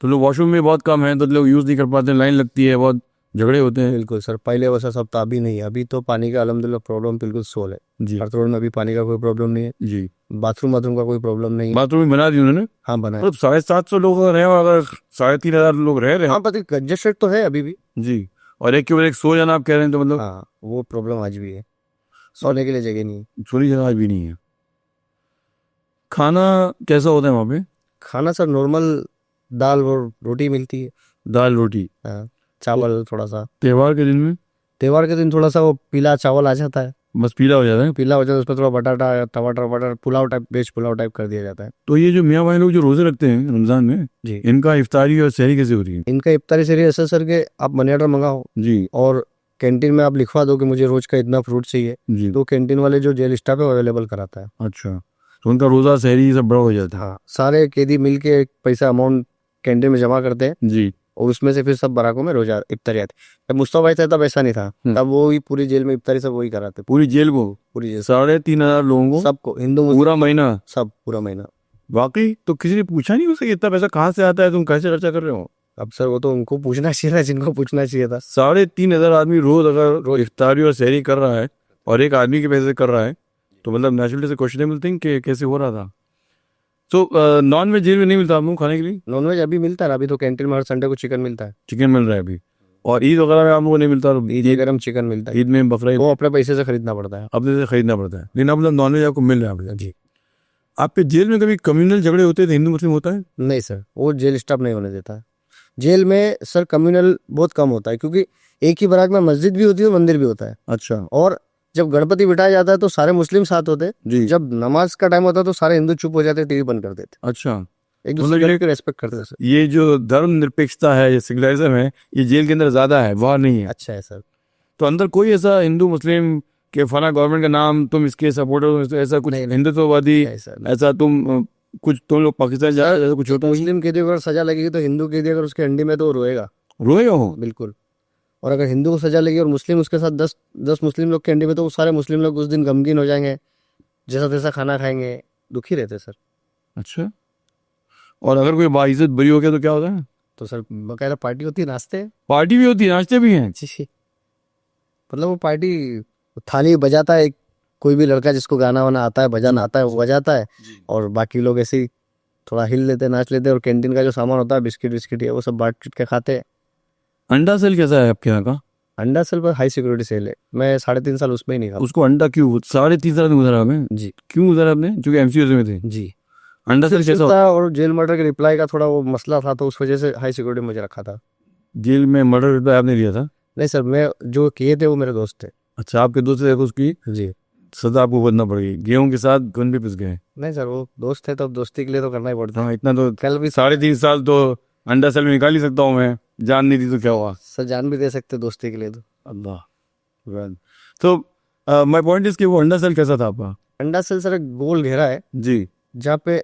तो लोग वॉशरूम में बहुत कम है, तो लोग यूज नहीं कर पाते, लाइन लगती है, बहुत झगड़े होते हैं। बिल्कुल सर, पहले वैसा सब था, अभी नहीं है, अभी तो पानी का अल्हम्दुलिल्लाह प्रॉब्लम बिल्कुल सोल है। जी। हर रोड में अभी पानी का कोई प्रॉब्लम नहीं है, जी। बाथरूम का कोई प्रॉब्लम नहीं है। बाथरूम बना दी उन्होंने? हाँ बना है। मतलब 750 लोग अगर हैं और अगर 3500 लोग रह रहे हैं। हाँ पता, कंजेस्टेड तो है अभी भी जी। और एक के ऊपर एक सो जाना आप कह रहे हैं, तो मतलब हाँ, वो प्रॉब्लम आज भी है, सोने के लिए जगह नहीं है। सोनी जगह आज भी नहीं है। खाना कैसा होता है वहाँ पे? खाना सर नॉर्मल दाल और रोटी मिलती है। दाल रोटी? हाँ, चावल थोड़ा सा। त्योहार के दिन में? त्योहार के दिन थोड़ा सा वो पीला चावल आ जाता है, बस पीला हो जाता है? पीला हो जाता है, उसमें थोड़ा बटाटा या टमाटर वटाटर, pulao type, veg pulao type कर दिया जाता है। तो ये जो मियाँ भाई लोग जो रोजे रखते हैं रमजान में, जी। इनका इफ्तारी और सहरी कैसे हो रही है? इनका इफ्तारी शरीर ऐसा सर के आप मनी ऑर्डर मंगाओ जी। और कैंटीन में आप लिखवा दो कि मुझे रोज का इतना फ्रूट चाहिए, जी। तो कैंटीन वाले जो जेल स्टाफ है वो अवेलेबल कराता है। अच्छा, तो उनका रोजा सहरी सब बड़ा हो जाता है? हाँ, सारे कैदी मिल के एक पैसा अमाउंट कैंटीन में जमा करते हैं जी। और उसमें से फिर सब बराकों में रोजा इफ्तारी आती है। जब मुस्तफा भाई था तब ऐसा नहीं था, तब वो ही पूरी जेल में इफ्तारी सब वही कराते, पूरी जेल को? पूरी जेल 3500 लोगों को? सबको, हिंदू मुस्लिम पूरा महीना? सब, पूरा महीना। वाकई? तो किसी ने पूछा नहीं उससे इतना पैसा कहाँ से आता है, तुम कैसे खर्चा कर रहे हो? अब सर वो तो उनको पूछना चाहिए था जिनको पूछना चाहिए था। 3500 आदमी रोज अगर रोज इफ्तारी और सहरी कर रहा है और एक आदमी के पैसे कर रहा है, तो मतलब नेचुरली से क्वेश्चनेबल थिंग कि कैसे हो रहा था। तो नॉन वेज जेल में नहीं मिलता आप लोग खाने के लिए? नॉन वेज अभी मिलता है, अभी तो कैंटीन में हर संडे को चिकन मिलता है। चिकन मिल रहा है अभी, और ईद वगैरह में आप लोगों को नहीं मिलता? ईद गरम चिकन मिलता है, ईद में बकरा वो अपने पैसे से खरीदना पड़ता है, अपने से खरीदना पड़ता है, लेकिन मतलब नॉन वेज आपको मिल रहा है आपके? जी। आपके जेल में कभी कम्युनल झगड़े होते थे, हिंदू मुस्लिम होता है? नहीं सर, वो जेल स्टाफ नहीं होने देता है जेल में सर, कम्युनल बहुत कम होता है, क्योंकि एक ही बराक में मस्जिद भी होती है और मंदिर भी होता है। अच्छा। और जब गणपति बिठाया जाता है तो सारे मुस्लिम साथ होते हैं, जी जब नमाज का टाइम होता है तो सारे हिंदू चुप हो जाते, टीवी बंद कर देते, अच्छा एक मतलब दूसरे ये- की रेस्पेक्ट करते हैं सर। ये जो धर्म निरपेक्षता है, ये सेक्युलरिज्म है, ये जेल के अंदर ज्यादा है, वहाँ नहीं है। अच्छा है सर। तो अंदर कोई ऐसा हिंदू मुस्लिम के फला गवर्नमेंट का नाम तुम इसके सपोर्टर हो, ऐसा कुछ नहीं, हिंदुत्ववादी, नहीं सर। ऐसा तुम कुछ तुम लोग पाकिस्तान जा ऐसा कुछ होता है? मुस्लिम कैदी को अगर सजा लगेगी तो हिंदू कैदी अगर उसके अंडी में तो वो रोएगा, रोए हो? बिल्कुल। और अगर हिंदू को सजा लगी और मुस्लिम उसके साथ 10 मुस्लिम लोग के अंडी में, तो वो सारे मुस्लिम लोग उस दिन गमगीन हो जाएंगे, जैसा तैसा खाना खाएंगे, दुखी रहते सर। अच्छा, और अगर कोई बाइज्जत बुरी हो गया तो क्या होता है? तो सर बकायदा पार्टी होती है, नाचते हैं। पार्टी भी होती है, नाचते भी हैं? जी। मतलब वो पार्टी थाली बजाता है, कोई भी लड़का जिसको गाना वाना आता है, बजाना आता है, वो बजाता है, और बाकी लोग ऐसे ही थोड़ा हिल लेते हैं, नाच लेते हैं, और कैंटीन का जो सामान होता है, बिस्किट विस्किट है, वो सब बांट के खाते हैं। अंडा सेल कैसा है आपके यहाँ का? अंडा सेल पर हाई सिक्योरिटी सेल है, मैं 3.5 साल उसमें ही नहीं खाता। उसको अंडा क्यों 3.5 साल में गुजारा हमें? जी क्यों गुजारा आपने? क्योंकि एमसीयू में थे। जी। अंडा सेल कैसा होता था, और जेल मर्डर के रिप्लाई का थोड़ा वो मसला था, तो उस वजह से हाई सिक्योरिटी में मुझे रखा था। है? जेल में मर्डर रिप्लाई आपने लिया था? नहीं सर, मैं जो किए थे वो मेरे दोस्त थे। अच्छा, आपके दोस्त थे तो उसकी जी। सजा आपको भुगतना पड़ गई, गेहूं के साथ गन भी पिस गए। नहीं सर, वो दोस्त थे तो अब दोस्ती के लिए तो करना ही पड़ता है। हाँ, इतना तो कल भी 3.5 साल तो अंडा सेल में निकाल ही सकता हूँ मैं, जान नहीं दी तो क्या हुआ? सर जान भी दे सकते दोस्ती के लिए तो। अल्लाह। well, तो माय पॉइंट इज कि वो अंडा सेल कैसा था आपका? अंडा सेल सर एक गोल घेरा है, जी जहाँ पे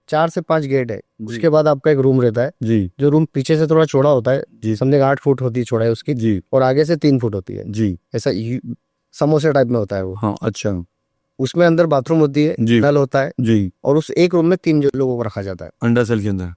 4 से 5 गेट है, जी। उसके बाद आपका एक रूम रहता है, जी जो रूम पीछे से थोड़ा चौड़ा होता है, जी समझे 8 फुट होती है चौड़ाई उसकी, जी और आगे से 3 फुट होती है, जी ऐसा समोसे टाइप में होता है वो। हाँ अच्छा उसमें अंदर बाथरूम होती है, जी नल होता है, जी और उस एक रूम में 3 लोगों को रखा जाता है। अंडा सेल के अंदर।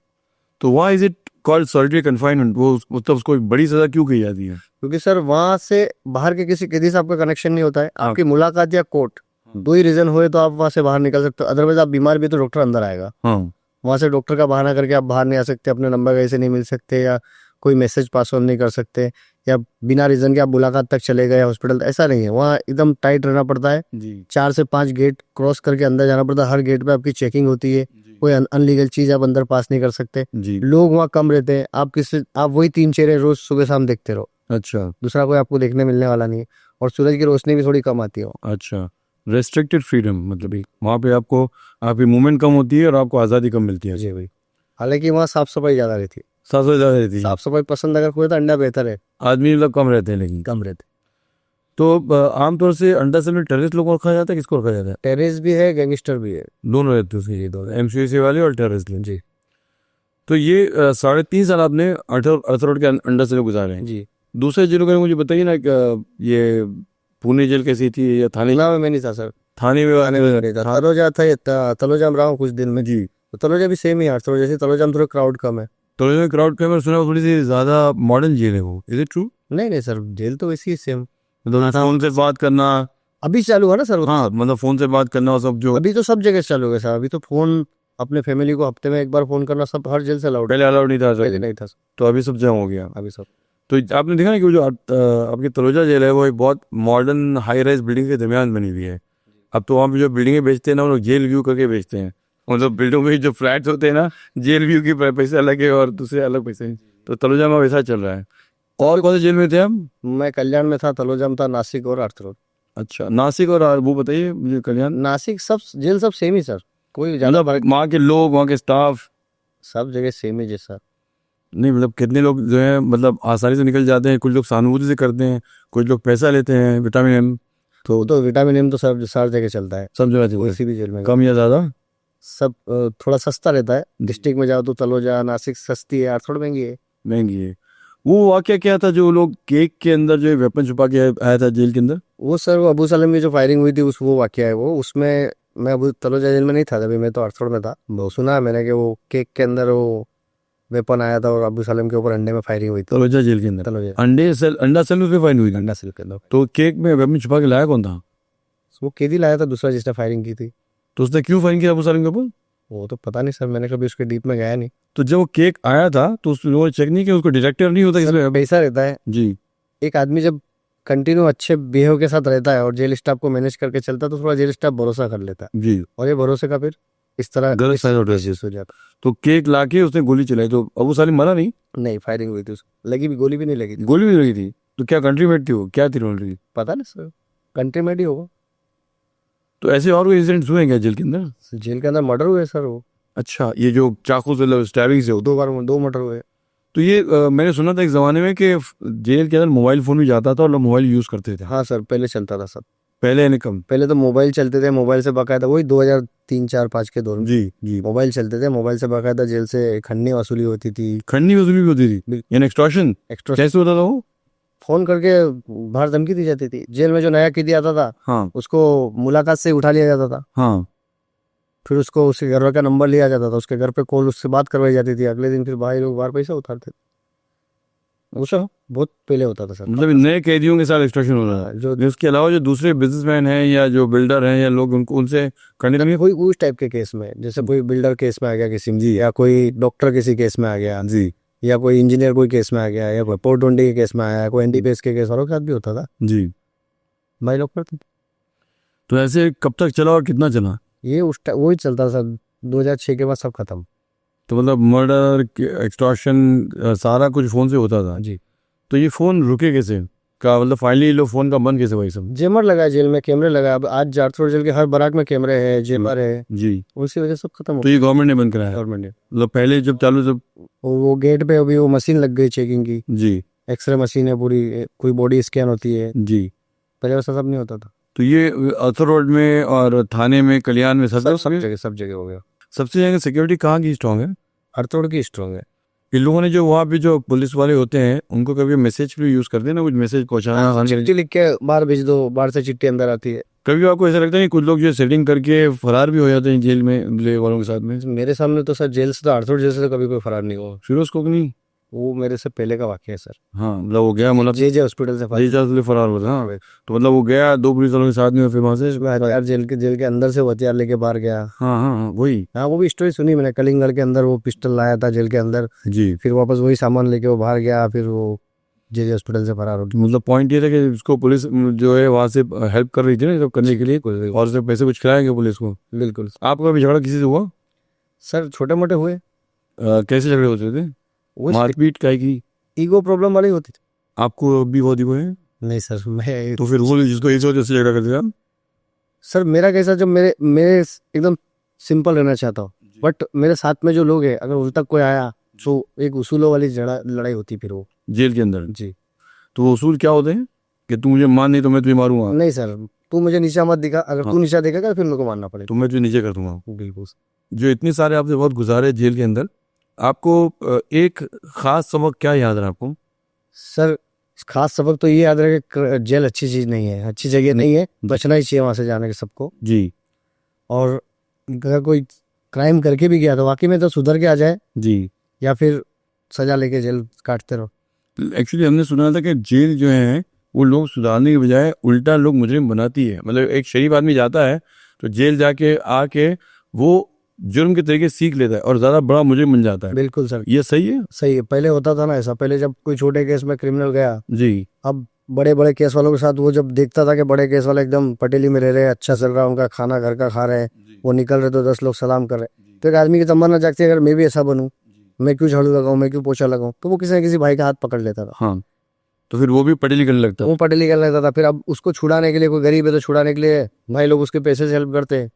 तो why is it called solitary confinement? वो मतलब उसको एक बड़ी सजा क्यों कही जाती है? क्योंकि सर वहां से बाहर के किसी कैदी से आपका कनेक्शन नहीं होता है, हाँ। आपकी मुलाकात या कोर्ट, हाँ। 2 ही रीजन हुए तो आप वहां से बाहर निकल सकते हो, अदरवाइज आप बीमार भी तो डॉक्टर अंदर आएगा। हाँ वहां से डॉक्टर का बहाना करके आप बाहर नहीं आ सकते, अपने नंबर कहीं से नहीं मिल सकते, या कोई मैसेज पास ऑन नहीं कर सकते, या बिना रीजन के आप मुलाकात तक चले गए हॉस्पिटल, ऐसा नहीं है। वहाँ एकदम टाइट रहना पड़ता है, जी 4 से 5 गेट क्रॉस करके अंदर जाना पड़ता है, हर गेट पे आपकी चेकिंग होती है, कोई अनलीगल चीज आप अंदर पास नहीं कर सकते, जी लोग वहाँ कम रहते हैं, आप वही 3 चेहरे रोज सुबह शाम देखते रहो, अच्छा दूसरा कोई आपको देखने मिलने वाला नहीं है, और सूरज की रोशनी भी थोड़ी कम आती है वहाँ। अच्छा। रेस्ट्रिक्टेड फ्रीडम मतलब वहाँ पे आपको आपकी मूवमेंट कम होती है और आपको आज़ादी कम मिलती है। जी भाई। हालांकि वहाँ साफ सफाई ज्यादा रहती है, 700 ज़्यादा रहती है। साफ सफाई पसंद अगर कोई तो अंडा बेहतर है, आदमी लोग कम रहते हैं लेकिन। कम रहते। तो आमतौर से अंडा सेल में टेररिस्ट लोगों को रखा जाता है, किसको रखा जाता है? टेररिस्ट भी है, गैंगस्टर भी है। दोनों रहते हैं उसके, ये दोनों एमसीयू वाले और टेररिस्ट लोग। जी तो ये 3.5 साल आपने अर्थरोड के अंडा सेल में गुजारे हैं। जी। दूसरे जेलों के मुझे बताइए ना ये पुणे जेल कैसी थी या थाने? ना मैं नहीं था सर, थाने में आने नहीं था। तलोजा था, तलोजा में रहा हूँ कुछ दिन में। जी। तो तलोजा भी सेम ही है, तलोजा जैसे, तलोजा में थोड़ा क्राउड कम है। तो इसमें क्राउड कैमरा सुना थोड़ी सी ज़्यादा मॉडर्न जेल है वो, इज इट ट्रू? नहीं नहीं सर, जेल तो वैसी ही सेम। मतलब फोन से बात करना? अभी चालू हुआ ना सर। हाँ मतलब फोन से बात करना और सब जो अभी तो सब जगह चालू हो गया सर, अभी तो फोन अपने फैमिली को हफ्ते में एक बार फोन करना सब हर जेल से अलाउड है। पहले अलाउड नहीं था पहले सर, नहीं था सर, तो अभी सब जगह हो गया। अभी सब। तो आपने देखा ना कि वो जो आपकी तलोजा जेल है वो एक बहुत मॉडर्न हाई राइज बिल्डिंग के दरमियान बनी हुई है। अब तो वहाँ पे जो बिल्डिंगें बेचते हैं ना, वो लोग जेल व्यू करके बेचते हैं। मतलब बिल्डिंग में जो फ्लैट्स होते हैं ना, जेल व्यू के पैसे अलग है और दूसरे अलग पैसे हैं। तो तलोजा में वैसा चल रहा है। और कौन से जेल में थे आप? मैं कल्याण में था, तलोजा में था, नासिक और अर्थरोड। अच्छा, नासिक और वो बताइए मुझे कल्याण। नासिक सब जेल सब सेम ही सर, कोई ज्यादा फर्क नहीं। वहाँ के लोग, वहाँ के स्टाफ सब जगह सेम ही जैसा। नहीं, मतलब कितने लोग जो है मतलब आसानी से निकल जाते हैं, कुछ लोग सहानुभूति से करते हैं, कुछ लोग पैसा लेते हैं, विटामिन एम। तो विटामिन एम तो सब सार जगह चलता है, सब जगह से किसी भी जेल में कम या ज़्यादा सब थोड़ा सस्ता रहता है। डिस्ट्रिक्ट में जाओ तो तलोजा नासिक सस्ती है, अर्थरोड महंगी है। महंगी है। वो वाकया क्या था जो लोग केक के अंदर जो वेपन छुपा के आया था जेल के अंदर? वो सर वो अबू सलेम की जो फायरिंग हुई थी वो वाकया है वो। उसमें मैं अबू तलोजा जेल में नहीं था अभी, मैं तो अर्थरोड में था। वो सुना है मैंने कि वो केक के अंदर वो वेपन आया था और अबू सलेम के ऊपर अंडे में फायरिंग हुई थी। तलोजा जेल के अंदर तलोजा अंडा सेल में फाइन हुई थी। अंडा सेल के अंदर तो केक में वेपन छुपा के लाया कौन था? वो कैदी लाया था दूसरा जिसने फायरिंग की थी। तो उसने क्यों फाइन किया अबू सलीम के ऊपर? वो तो पता नहीं सर, मैंने कभी उसके डीप में गया नहीं। तो जब वो केक आया था तो उस लोगों ने चेक नहीं किया, उसको डिटेक्टर नहीं होता इसमें? पैसा रहता है जी। एक आदमी जब कंटिन्यू अच्छे बिहेव के साथ रहता है और जेल स्टाफ को मैनेज करके चलता है तो थोड़ा जेल स्टाफ भरोसा कर लेता है, जी। और ये भरोसे का फिर इस तरह गलत साइड हो जाता तो केक लाके उसने गोली चलाई, तो अबू सलीम मरा नहीं? है। नहीं, फायरिंग हुई थी उसको, लगी भी, गोली भी नहीं लगी थी। गोली भी लगी थी? तो क्या कंट्री मेट थी वो, क्या थी रोल रही? पता नहीं सर, कंट्री में ही होगा। तो ऐसे और कोई इंसिडेंट्स हुए हैं क्या जेल के अंदर? जेल के अंदर मर्डर हुए सर, वो अच्छा, ये जो चाकू से स्टैबिंग से होता। 2 बार 2 मर्डर हुए। तो ये मैंने सुना था एक ज़माने में कि जेल के अंदर मोबाइल फ़ोन भी जाता था और लोग मोबाइल यूज़ करते थे। हाँ सर, पहले चलता था सब। पहले यानी कम। पहले तो मोबाइल चलते थे, मोबाइल से बाकायदा वही 2003, 4, 5 के दौर में जी जी। मोबाइल चलते थे, मोबाइल से बाकायदा जेल से खन्नी वसूली होती थी। खंडनी वसूली भी होती थी, यानी एक्सटॉर्शन। एक्स्ट्रा कैसे होता था वो? फोन करके बाहर धमकी दी जाती थी। जेल में जो नया कैदी आता था हाँ उसको मुलाकात से उठा लिया जाता था, हाँ। फिर उसको उसके घर का नंबर लिया जाता था, उसके घर पे कॉल उससे बात करवाई जाती थी। अगले दिन फिर भाई लोग बाहर पैसा उतारते थे। अच्छा, बहुत पहले होता था सर। मतलब नए कैदियों के साथ एक्सटॉर्शन हो रहा है। जो उसके अलावा जो दूसरे बिजनेसमैन हैं या जो बिल्डर हैं या लोग उनको उनसे करने लगे। कोई उस टाइप के केस में, जैसे कोई बिल्डर केस में आ गया किसी में, या कोई डॉक्टर किसी केस में आ गया जी या कोई इंजीनियर कोई केस में आ गया, या कोई पोर्ट वनडे के केस में आया, कोई एनडीपीएस के केस वालों के साथ भी होता था। जी। भाई लोग करते थे। तो ऐसे कब तक चला और कितना चला? ये वही चलता था। 2006 के बाद सब खत्म। तो मतलब मर्डर, एक्सटॉर्शन, सारा कुछ फ़ोन से होता था। जी। तो ये फ़ोन रुके कैसे का, मतलब फाइनली लोग फ़ोन का बंद कैसे हुआ ये सब? जेमर लगा जेल में, कैमरे लगा। अब आज जारथोड़ जेल के हर बराक में कैमरे है, जेमर है, जी। उसी वजह से सब खत्म हो तो ये गवर्नमेंट ने बंद कराया? गवर्नमेंट ने। मतलब पहले जब चालू जब। वो गेट पे अभी वो मशीन लग गई चेकिंग की, जी एक्सरे मशीन है पूरी, कोई बॉडी स्कैन होती है। जी। पहले वैसा सब नहीं होता था। तो ये अर्थर रोड में और थाने में, कल्याण में, सब सब जगह हो गया। सबसे ज़्यादा सिक्योरिटी कहाँ की स्ट्रांग है? हरतोड़ की स्ट्रांग है। इन लोगों ने जो वहाँ पे जो पुलिस वाले होते हैं उनको कभी मैसेज भी यूज़ करते हैं ना, कुछ मैसेज पहुँचाना। चिट्ठी लिख के बाहर भेज दो, बाहर से चिट्ठी अंदर आती है। कभी आपको ऐसा लगता है कि कुछ लोग जो सेटिंग करके फरार भी हो जाते हैं जेल में ले वालों के साथ में? मेरे सामने तो सर जेल से तो हरतोड़ जेल से तो कभी कोई फरार नहीं हुआ। फिरोज कोकनी। वो मेरे से पहले का वाक्य है सर। हाँ, मतलब वो गया, मतलब जे हॉस्पिटल से फरार हुआ था। हाँ, तो मतलब वो गया 2 पुलिस वालों के साथ में, फिर वहाँ से। यार जेल के अंदर से वो हथियार लेके बाहर गया। हाँ हाँ हाँ, वही। हाँ, वो भी स्टोरी सुनी मैंने। कलिंगड़ के अंदर वो पिस्टल लाया था जेल के अंदर, जी। फिर वापस वही सामान लेके वो बाहर गया, फिर वो जे हॉस्पिटल से फरार हो गया। मतलब पॉइंट ये था कि उसको पुलिस जो है वहाँ से हेल्प कर रही थी ना ये सब करने के लिए, और उसे पैसे कुछ खिलाएंगे पुलिस को। बिल्कुल। आपका भी झगड़ा किसी से हुआ? सर छोटे मोटे हुए। कैसे झगड़े होते थे? वो मारपीट काय की? ईगो प्रॉब्लम वाली होती थी। आपको भी बहुत वो है? नहीं सर, मैं तो फिर वो जिसको इस वजह से झगड़ा करते थे आप? सर मेरा कैसा, जब मेरे एकदम सिंपल रहना चाहता हूँ, बट मेरे साथ में जो लोग हैं अगर उन तक कोई आया तो एक उसूलों वाली लड़ाई होती फिर वो जेल के अंदर। जी। तो वो उसूल क्या होते हैं कि तू मुझे मान नहीं तो मैं तुझे मारूंगा? नहीं सर, तू मुझे नीचा मत दिखा, अगर तू नीचा दिखेगा फिर मेरे को मानना पड़ेगा। तो मैं तुझे नीचे कर दूंगा। बिल्कुल। जो इतने सारे आपसे बहुत गुजारे जेल के अंदर, आपको एक खास सबक क्या याद रहा आपको? सर खास सबक तो ये याद रहे कि जेल अच्छी चीज नहीं है, अच्छी जगह नहीं है, बचना ही चाहिए वहां से जाने के सबको। जी और अगर कोई क्राइम करके भी गया तो वाकई में तो सुधर के आ जाए, जी। या फिर सजा लेके जेल काटते रहो। एक्चुअली हमने सुना था कि जेल जो है वो लोग सुधारने की बजाय उल्टा लोग मुजरिम बनाती है। मतलब एक शरीफ आदमी जाता है तो जेल जाके आके वो जुर्म के तरीके सीख लेता है और ज़्यादा बड़ा मुजरिम बन जाता है। बिल्कुल सर, ये सही है? सही है। पहले होता था ना ऐसा, पहले जब कोई छोटे केस में क्रिमिनल गया, जी। अब बड़े बड़े केस वालों के साथ वो जब देखता था कि बड़े केस वाले एकदम पटेली में रह रहे हैं, अच्छा चल रहा है, उनका खाना घर का खा रहे हैं, वो निकल रहे तो 10 लोग सलाम कर रहे, तो एक आदमी की तमन्ना जागती है अगर मैं भी ऐसा बनूं, मैं क्यों झाड़ू लगाऊं, मैं क्यों पोछा लगाऊं, तो वो किसी न किसी भाई का हाथ पकड़ लेता था। हाँ, तो फिर वो भी पढ़ी लिखने लगता है। वो पटेली कर लेता था। फिर अब उसको छुड़ाने के लिए, कोई गरीब है तो छुड़ाने के लिए भाई लोग उसके पैसे से हेल्प करते हैं,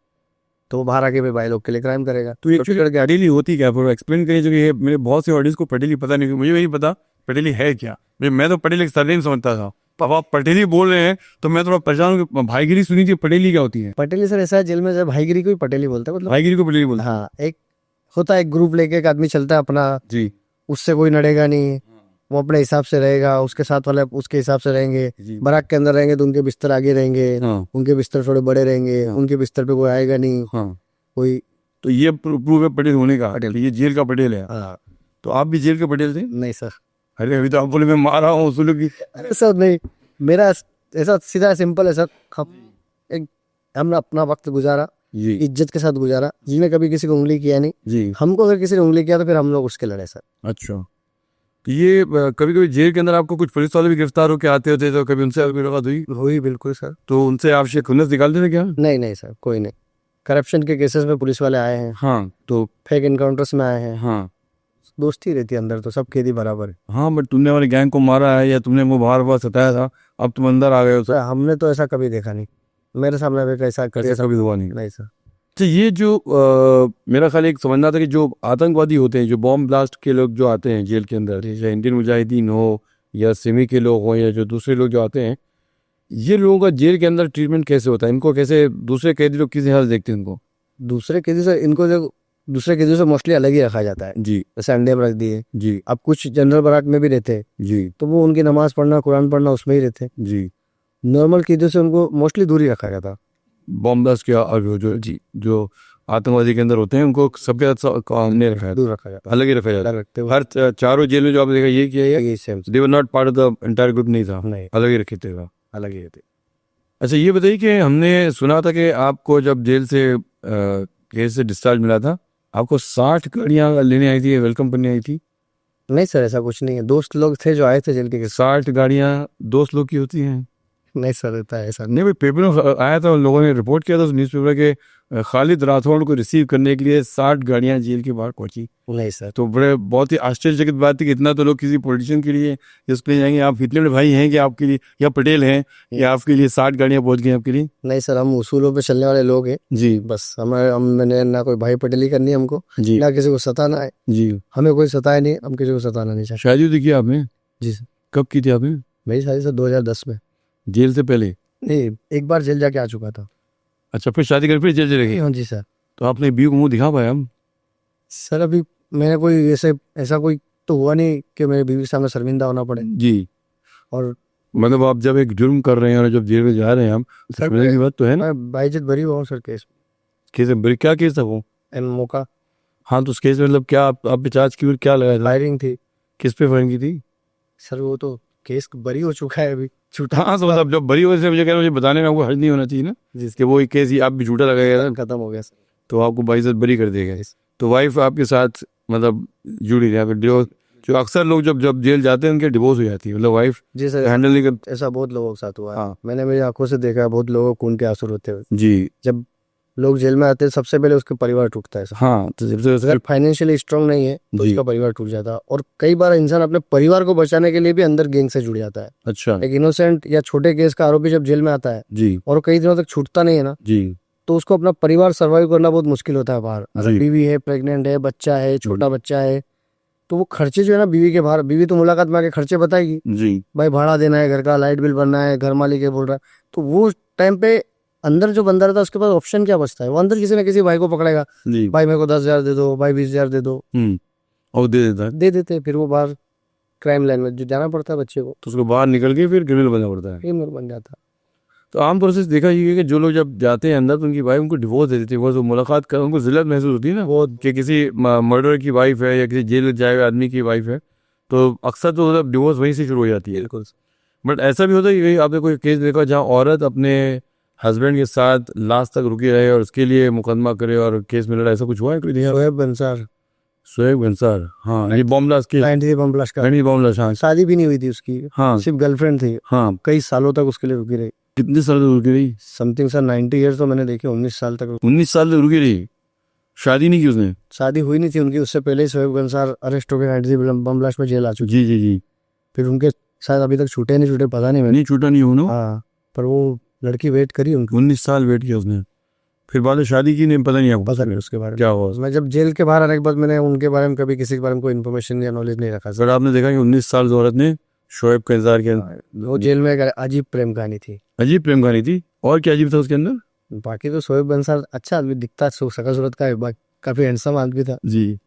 तो वो बाहर आके भी भाई लोग के लिए क्राइम करेगा। तो एक्चुअली पटेली होती क्या है? एक्सप्लेन करिए, जो कि ये मेरे बहुत से ऑडियंस को पटेली पता नहीं, मुझे नहीं पता पटेली है क्या। मैं तो पटेली सरनेम समझता था, अब आप पटेली बोल रहे हैं तो मैं थोड़ा परेशान हूँ। भाईगिरी सुनी थी, पटेली क्या होती है? पटेली सर ऐसा है, जेल में जब भाईगिरी को ही पटेली बोलता है, मतलब भाईगिरी को पटेली बोलते हैं? हाँ, एक होता है एक ग्रुप लेके एक आदमी चलता है अपना, जी। उससे कोई नड़ेगा नहीं, वो अपने हिसाब से रहेगा, उसके साथ वाले उसके हिसाब से रहेंगे। जी। बराक के अंदर रहेंगे तो उनके बिस्तर आगे रहेंगे, हाँ उनके बिस्तर थोड़े बड़े रहेंगे, उनके बिस्तर पे कोई आएगा नहीं, हाँ। कोई। तो ये प्रूव है पटेल होने का। पटेल। तो ये जेल का पटेल है। हाँ। तो आप भी जेल के पटेल थे? नहीं सर, अरे अभी तो आप बोले मैं मारा हूँ उसूलों की। अरे सर नहीं, मेरा ऐसा सीधा सिंपल है सर। हमने अपना वक्त गुजारा, जी इज्जत के साथ गुजारा, जिसने कभी किसी को उंगली किया नहीं। जी। हमको अगर किसी ने उंगली किया तो फिर हम लोग उसके लड़े सर। अच्छा, तो ये कभी कभी जेल के अंदर आपको कुछ पुलिस वाले भी गिरफ्तार होकर आते होते, तो कभी उनसे आपकी मुलाकात हुई? हुई, बिल्कुल सर। तो उनसे आप खुन्नस निकालते थे क्या? नहीं नहीं सर, कोई नहीं। करप्शन के केसेस में पुलिस वाले आए हैं, हाँ। तो फेक इनकाउंटर्स में आए हैं, हाँ, दोस्ती रहती है अंदर, तो सब कैदी बराबर है। हाँ, बट तुमने हमारे गैंग को मारा है या तुमने वो बाहर बाहर सताया था, अब तुम अंदर आ गए हो, सर हमने तो ऐसा कभी देखा नहीं, मेरे सामने भी ऐसा ऐसा कभी हुआ नहीं। नहीं सर। तो ये जो मेरा ख्याल एक समझना था कि जो आतंकवादी होते हैं, जो बॉम्ब ब्लास्ट के लोग जो आते हैं जेल के अंदर, चाहे इंडियन मुजाहिदीन हो या सिमी के लोग हों या जो दूसरे लोग जो आते हैं, ये लोगों का जेल के अंदर ट्रीटमेंट कैसे होता है? इनको कैसे दूसरे कैदी लोग किसी हाल देखते हैं इनको? दूसरे कैदी से इनको जो दूसरे कैदियों से मोस्टली अलग ही रखा जाता है, जी जैसे अंडे में रख दिए। जी अब कुछ जनरल बरात में भी रहते हैं, जी तो वो उनकी नमाज पढ़ना, कुरान पढ़ना उसमें ही रहते हैं। जी। नॉर्मल कैदियों से उनको मोस्टली दूर ही रखा गया था। बॉम्ब ब्लास्ट के जो आतंकवादी के अंदर होते हैं उनको सबके साथ नहीं रखा है, दूर रखा जाता अलग ही रखा जाता है। अलग रखते हुए हर चारों जेल में जो आपने देखा ये किया है, ये same they were not part of the entire group, नहीं था, नहीं, अलग ही रखे थे। अलग ही रहते। अच्छा ये बताइए कि हमने सुना था कि आपको जब जेल से केस से डिस्चार्ज मिला था, आपको 60 गाड़ियाँ लेने आई थी, वेलकम करने आई थी। नहीं सर ऐसा कुछ नहीं है, दोस्त लोग थे जो आए थे जेल के। 60 गाड़ियाँ दोस्त लोग की होती हैं? नहीं सर रहता है ऐसा। नहीं भाई, पेपर में आया था, उन लोगों ने रिपोर्ट किया था उस न्यूज़पेपर के, खालिद राठौड़ को रिसीव करने के लिए 60 गाड़ियाँ जेल के बाहर पहुंची। नहीं सर। तो बहुत ही आश्चर्यचकित बात थी कि इतना तो लोग किसी पॉलिटिशियन के लिए इसके लिए जाएंगे। आप इतने बड़े भाई हैं कि आपके लिए, या पटेल हैं, या आपके लिए 60 गाड़ियाँ पहुंच गई आपके लिए? नहीं सर, हम उसूलों पे चलने वाले लोग हैं जी बस। मैंने ना कोई भाई पटेली करनी है हमको, जी ना किसी को सताना है। जी। हमें कोई सताए नहीं, हम किसी को सताना नहीं चाहते। शादी उदी की आपने? जी सर। कब की थी आपने? मेरी शादी सर 2010 में। जेल से पहले? नहीं, एक बार जेल जाके आ चुका था। अच्छा, फिर शादी कर फिर जेल चले गए? हाँ जी सर। तो आपने बीवी को मुंह दिखा पाया हम? सर अभी मैंने कोई ऐसा कोई तो हुआ नहीं कि मेरी बीवी के सामने शर्मिंदा होना पड़े। जी। और मतलब आप जब एक जुर्म कर रहे हैं और जब जेल में जा रहे हैं हम, सर शर्मिंदगी की बात तो है ना? मैं बाइज्जत बरी हुआ हूँ सर केस क्या केस था वो? एमओ का। हाँ, तो उस केस में मतलब क्या आप पे चार्ज की, क्या लगाया था? फायरिंग थी किस पे फायरिंग की थी? सर। वो तो केस बरी हो चुका है अभी, झूठा। हाँ, तो मतलब जब बरी वजह से मुझे कह रहा हूँ, मुझे बताने में आपको हर्ज नहीं होना चाहिए ना कि वो एक केस ही आप भी झूठा लगाएगा था, खत्म हो गया सर। तो आपको बाइज्जत बरी कर देगा। तो वाइफ आपके साथ मतलब जुड़ी रही है, डिवोर्स? जो अक्सर लोग जब जेल जाते हैं उनके डिवोर्स हो जाती है, मतलब वाइफ जी सर, हैंडल नहीं कर। ऐसा बहुत लोगों के साथ हुआ है। हाँ मैंने मेरी आंखों से देखा है बहुत लोगों को खून के आंसू रोते हुए। जी। जब लोग जेल में आते हैं सबसे पहले उसके परिवार टूटता है सर। हाँ, तो अगर फाइनेंशियली स्ट्रांग नहीं है तो जी। उसका परिवार टूट जाता है। और कई बार इंसान अपने परिवार को बचाने के लिए भी अंदर गैंग से जुड़ जाता है। अच्छा एक इनोसेंट या छोटे केस का आरोपी जब जेल में आता है जी और कई दिनों तक छूटता नहीं है ना, जी तो उसको अपना परिवार सर्वाइव करना बहुत मुश्किल होता है बाहर। अगर जी। बीवी है, प्रेग्नेंट है, बच्चा है, छोटा बच्चा है, तो वो खर्चे जो है ना बीवी के बाहर, बीवी तो मुलाकात में आके खर्चे बताएगी, जी भाई भाड़ा देना है, घर का लाइट बिल भरना है, घर मालिक है बोल रहा है। तो वो टाइम पे अंदर जो बंदा रहता है उसके पास ऑप्शन क्या बचता है? वो अंदर किसी ना किसी भाई को पकड़ेगा, जी। भाई मेरे को 10,000 दे दो, भाई 20,000 दे दो, और दे देता है, दे देते हैं। फिर वो बाहर क्राइम लाइन में जो जाना पड़ता है बच्चे को, तो उसको बाहर निकल के फिर क्रिमिनल बनना पड़ता है। क्रिमिनल बन जाता है। तो आमतौर से देखा ये है कि जो लोग जब जाते हैं अंदर तो उनकी वाइफ उनको डिवोर्स दे देती है, वो मुलाकात कर, उनको जिल्लत महसूस होती है ना वो कि किसी मर्डर की वाइफ है या किसी जेल जाए हुए आदमी की वाइफ है, तो अक्सर तो मतलब डिवोर्स वहीं से शुरू हो जाती है। बिल्कुल। बट ऐसा भी होता है कि आपने कोई केस देखा जहाँ औरत अपने हस्बैंड के साथ लास्ट तक रुकी रहे और उसके लिए मुकदमा करे और केस में लड़ा, ऐसा कुछ हुआ है कोई? शोएब अंसार, शोएब अंसार, हाँ, ये बॉम्ब ब्लास्ट की 93 बम ब्लास्ट का। बॉम्ब ब्लास्ट, हाँ शादी भी नहीं हुई थी उसकी, हाँ सिर्फ गर्लफ्रेंड थी। हाँ। कई सालों तक उसके लिए रुकी रही। कितने साल तक रुकी रही? समथिंग सर 90 ईयर्स तो मैंने देखे, 19 साल तक। 19 साल तक रुकी रही, शादी नहीं की उसने? शादी हुई नहीं थी उनकी, उससे पहले ही शोएब अंसार अरेस्ट होकर 93 बम ब्लास्ट में जेल आ चुकी। जी जी जी। फिर उनके शायद अभी तक छूटे नहीं छूटे पता नहीं मैंने। नहीं छूटा नहीं होना। हाँ, पर वो लड़की वेट करी उनकी। 19 साल वेट किया उसने, फिर बाद में शादी की? नहीं पता नहीं आपको? पता नहीं उसके बारे में क्या हुआ? मैं जब जेल के बाहर आने के बाद मैंने उनके बारे में कभी किसी के बारे में कोई इन्फॉर्मेशन या नॉलेज नहीं रखा सर। सर आपने देखा कि 19 साल की औरत ने शोएब का इंतजार किया। वो जेल में एक अजीब प्रेम कहानी थी। अजीब प्रेम कहानी थी, और क्या अजीब था उसके अंदर? बाकी तो शोएब अंसार अच्छा आदमी दिखता, शकल सूरत का है, काफी हैंडसम आदमी था। जी,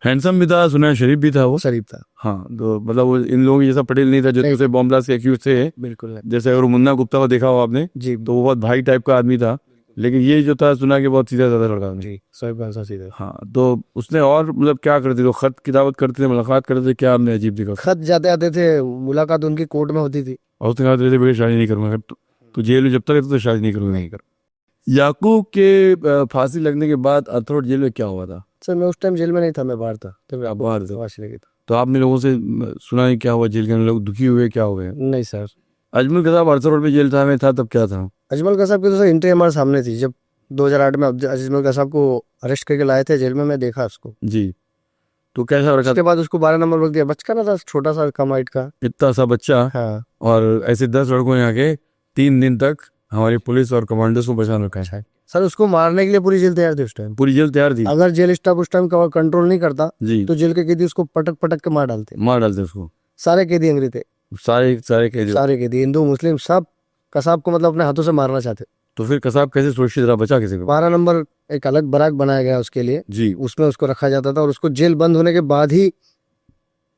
हैंडसम भी था, सुना है शरीफ भी था वो। शरीफ था। हाँ, तो मतलब वो इन लोगों जैसा पटेल नहीं था जो दूसरे बॉम्ब ब्लास्ट के एक्यूज थे। बिल्कुल नहीं। जैसे अगर मुन्ना गुप्ता को देखा हो आपने जी तो वो बहुत भाई टाइप का आदमी था, लेकिन ये जो था सुना कि बहुत सीधा साधा लड़का था। जी, शोएब अंसार सीधे। हाँ, तो उसने और मतलब क्या करते थे? खत किताबत करते थे, मुलाकात करते थे, क्या आपने अजीब देखा? खत जाते आते थे, मुलाकात उनकी कोर्ट में होती थी। और उसने कहा तेरे बेटे शादी नहीं करूंगा, तो जेल में जब तक रहता तो शादी नहीं करूंगा, नहीं कर। याकूब के फांसी लगने के बाद अथरोट जेल में क्या हुआ था? सर मैं उस टाइम जेल में नहीं था, मैं बाहर था। तब आप बाहर थे? फांसी लगी था। तो आपने लोगों से सुना है क्या हुआ जेल के अंदर? लोग दुखी हुए, क्या हुए? नहीं सर। अजमल कसाब अथरोट में जेल था में था तब क्या था? अजमल कसाब की तो सर एंट्री हमारे सामने थी। जब 2008 में अजमल कसाब को अरेस्ट करके लाए थे जेल में, मैं देखा उसको। जी, तो कैसा रखा उसके बाद उसको 12 नंबर रख दिया, बचका ना था छोटा सा कम हाइट का। इतना सा बच्चा, हाँ और ऐसे 10 लड़कों ने आके 3 दिन तक हमारी पुलिस और कमांडर्स को परेशान रखा है। सर, उसको मारने के लिए पूरी जेल तैयार थी उस टाइम। पूरी जेल तैयार थी अगर जेल स्टाफ उस टाइम कंट्रोल नहीं करता जी, तो जेल के कैदी उसको पटक पटक के मार डालते। मार डालते उसको। सारे कैदी अंग्रेज थे, सारे सारे कैदी। सारे कैदी हिंदू मुस्लिम सब कसाब को मतलब अपने हाथों से मारना चाहते। तो फिर कसाब कैसे सुरक्षित रहा, बचा किसी को? 12 नंबर एक अलग बराक बनाया गया उसके लिए, जी, उसमें उसको रखा जाता था और उसको जेल बंद होने के बाद ही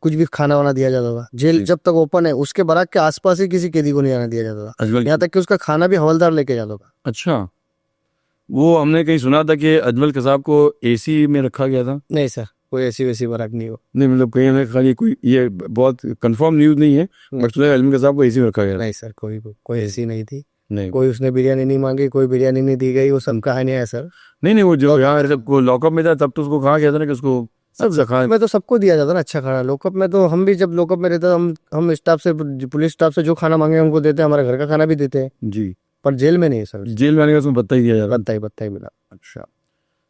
कुछ भी खाना वाना दिया जाता था। जेल जी। जब तक ओपन है उसके बराक के आसपास ही किसी कैदी को नहीं आने दिया जाता था, अजमल। यहाँ तक कि उसका खाना भी हवलदार लेके जाता था। अच्छा, वो हमने कहीं सुना था कि अजमल कसाब को एसी में रखा गया था। नहीं सर, कोई ऐसी वैसी बराक नहीं हो। नहीं मतलब कहीं हमें खाली कोई, ये बहुत कंफर्म न्यूज़ नहीं है, बट सुना है अजमल कसाब को एसी में रखा गया था। नहीं सर, कोई ऐसी नहीं थी। नहीं कोई उसने बिरयानी नहीं मांगी, कोई बिरयानी नहीं दी गई, वो सब कहानियां है सर। नहीं नहीं, वो जो यहाँ जब वो लॉकअप में था तब तो उसको कहा गया था ना कि उसको सब खा। में तो सबको दिया जाता ना अच्छा खाना। लॉकअप में तो हम भी जब लॉकअप में रहते हम स्टाफ से, पुलिस स्टाफ से जो खाना मांगे हमको देते हैं, हमारे घर का खाना भी देते हैं, जी, पर जेल में नहीं सर। जेल में आने का उसमें पत्ता ही दिया जा रहा। बत्ता ही मिला। अच्छा,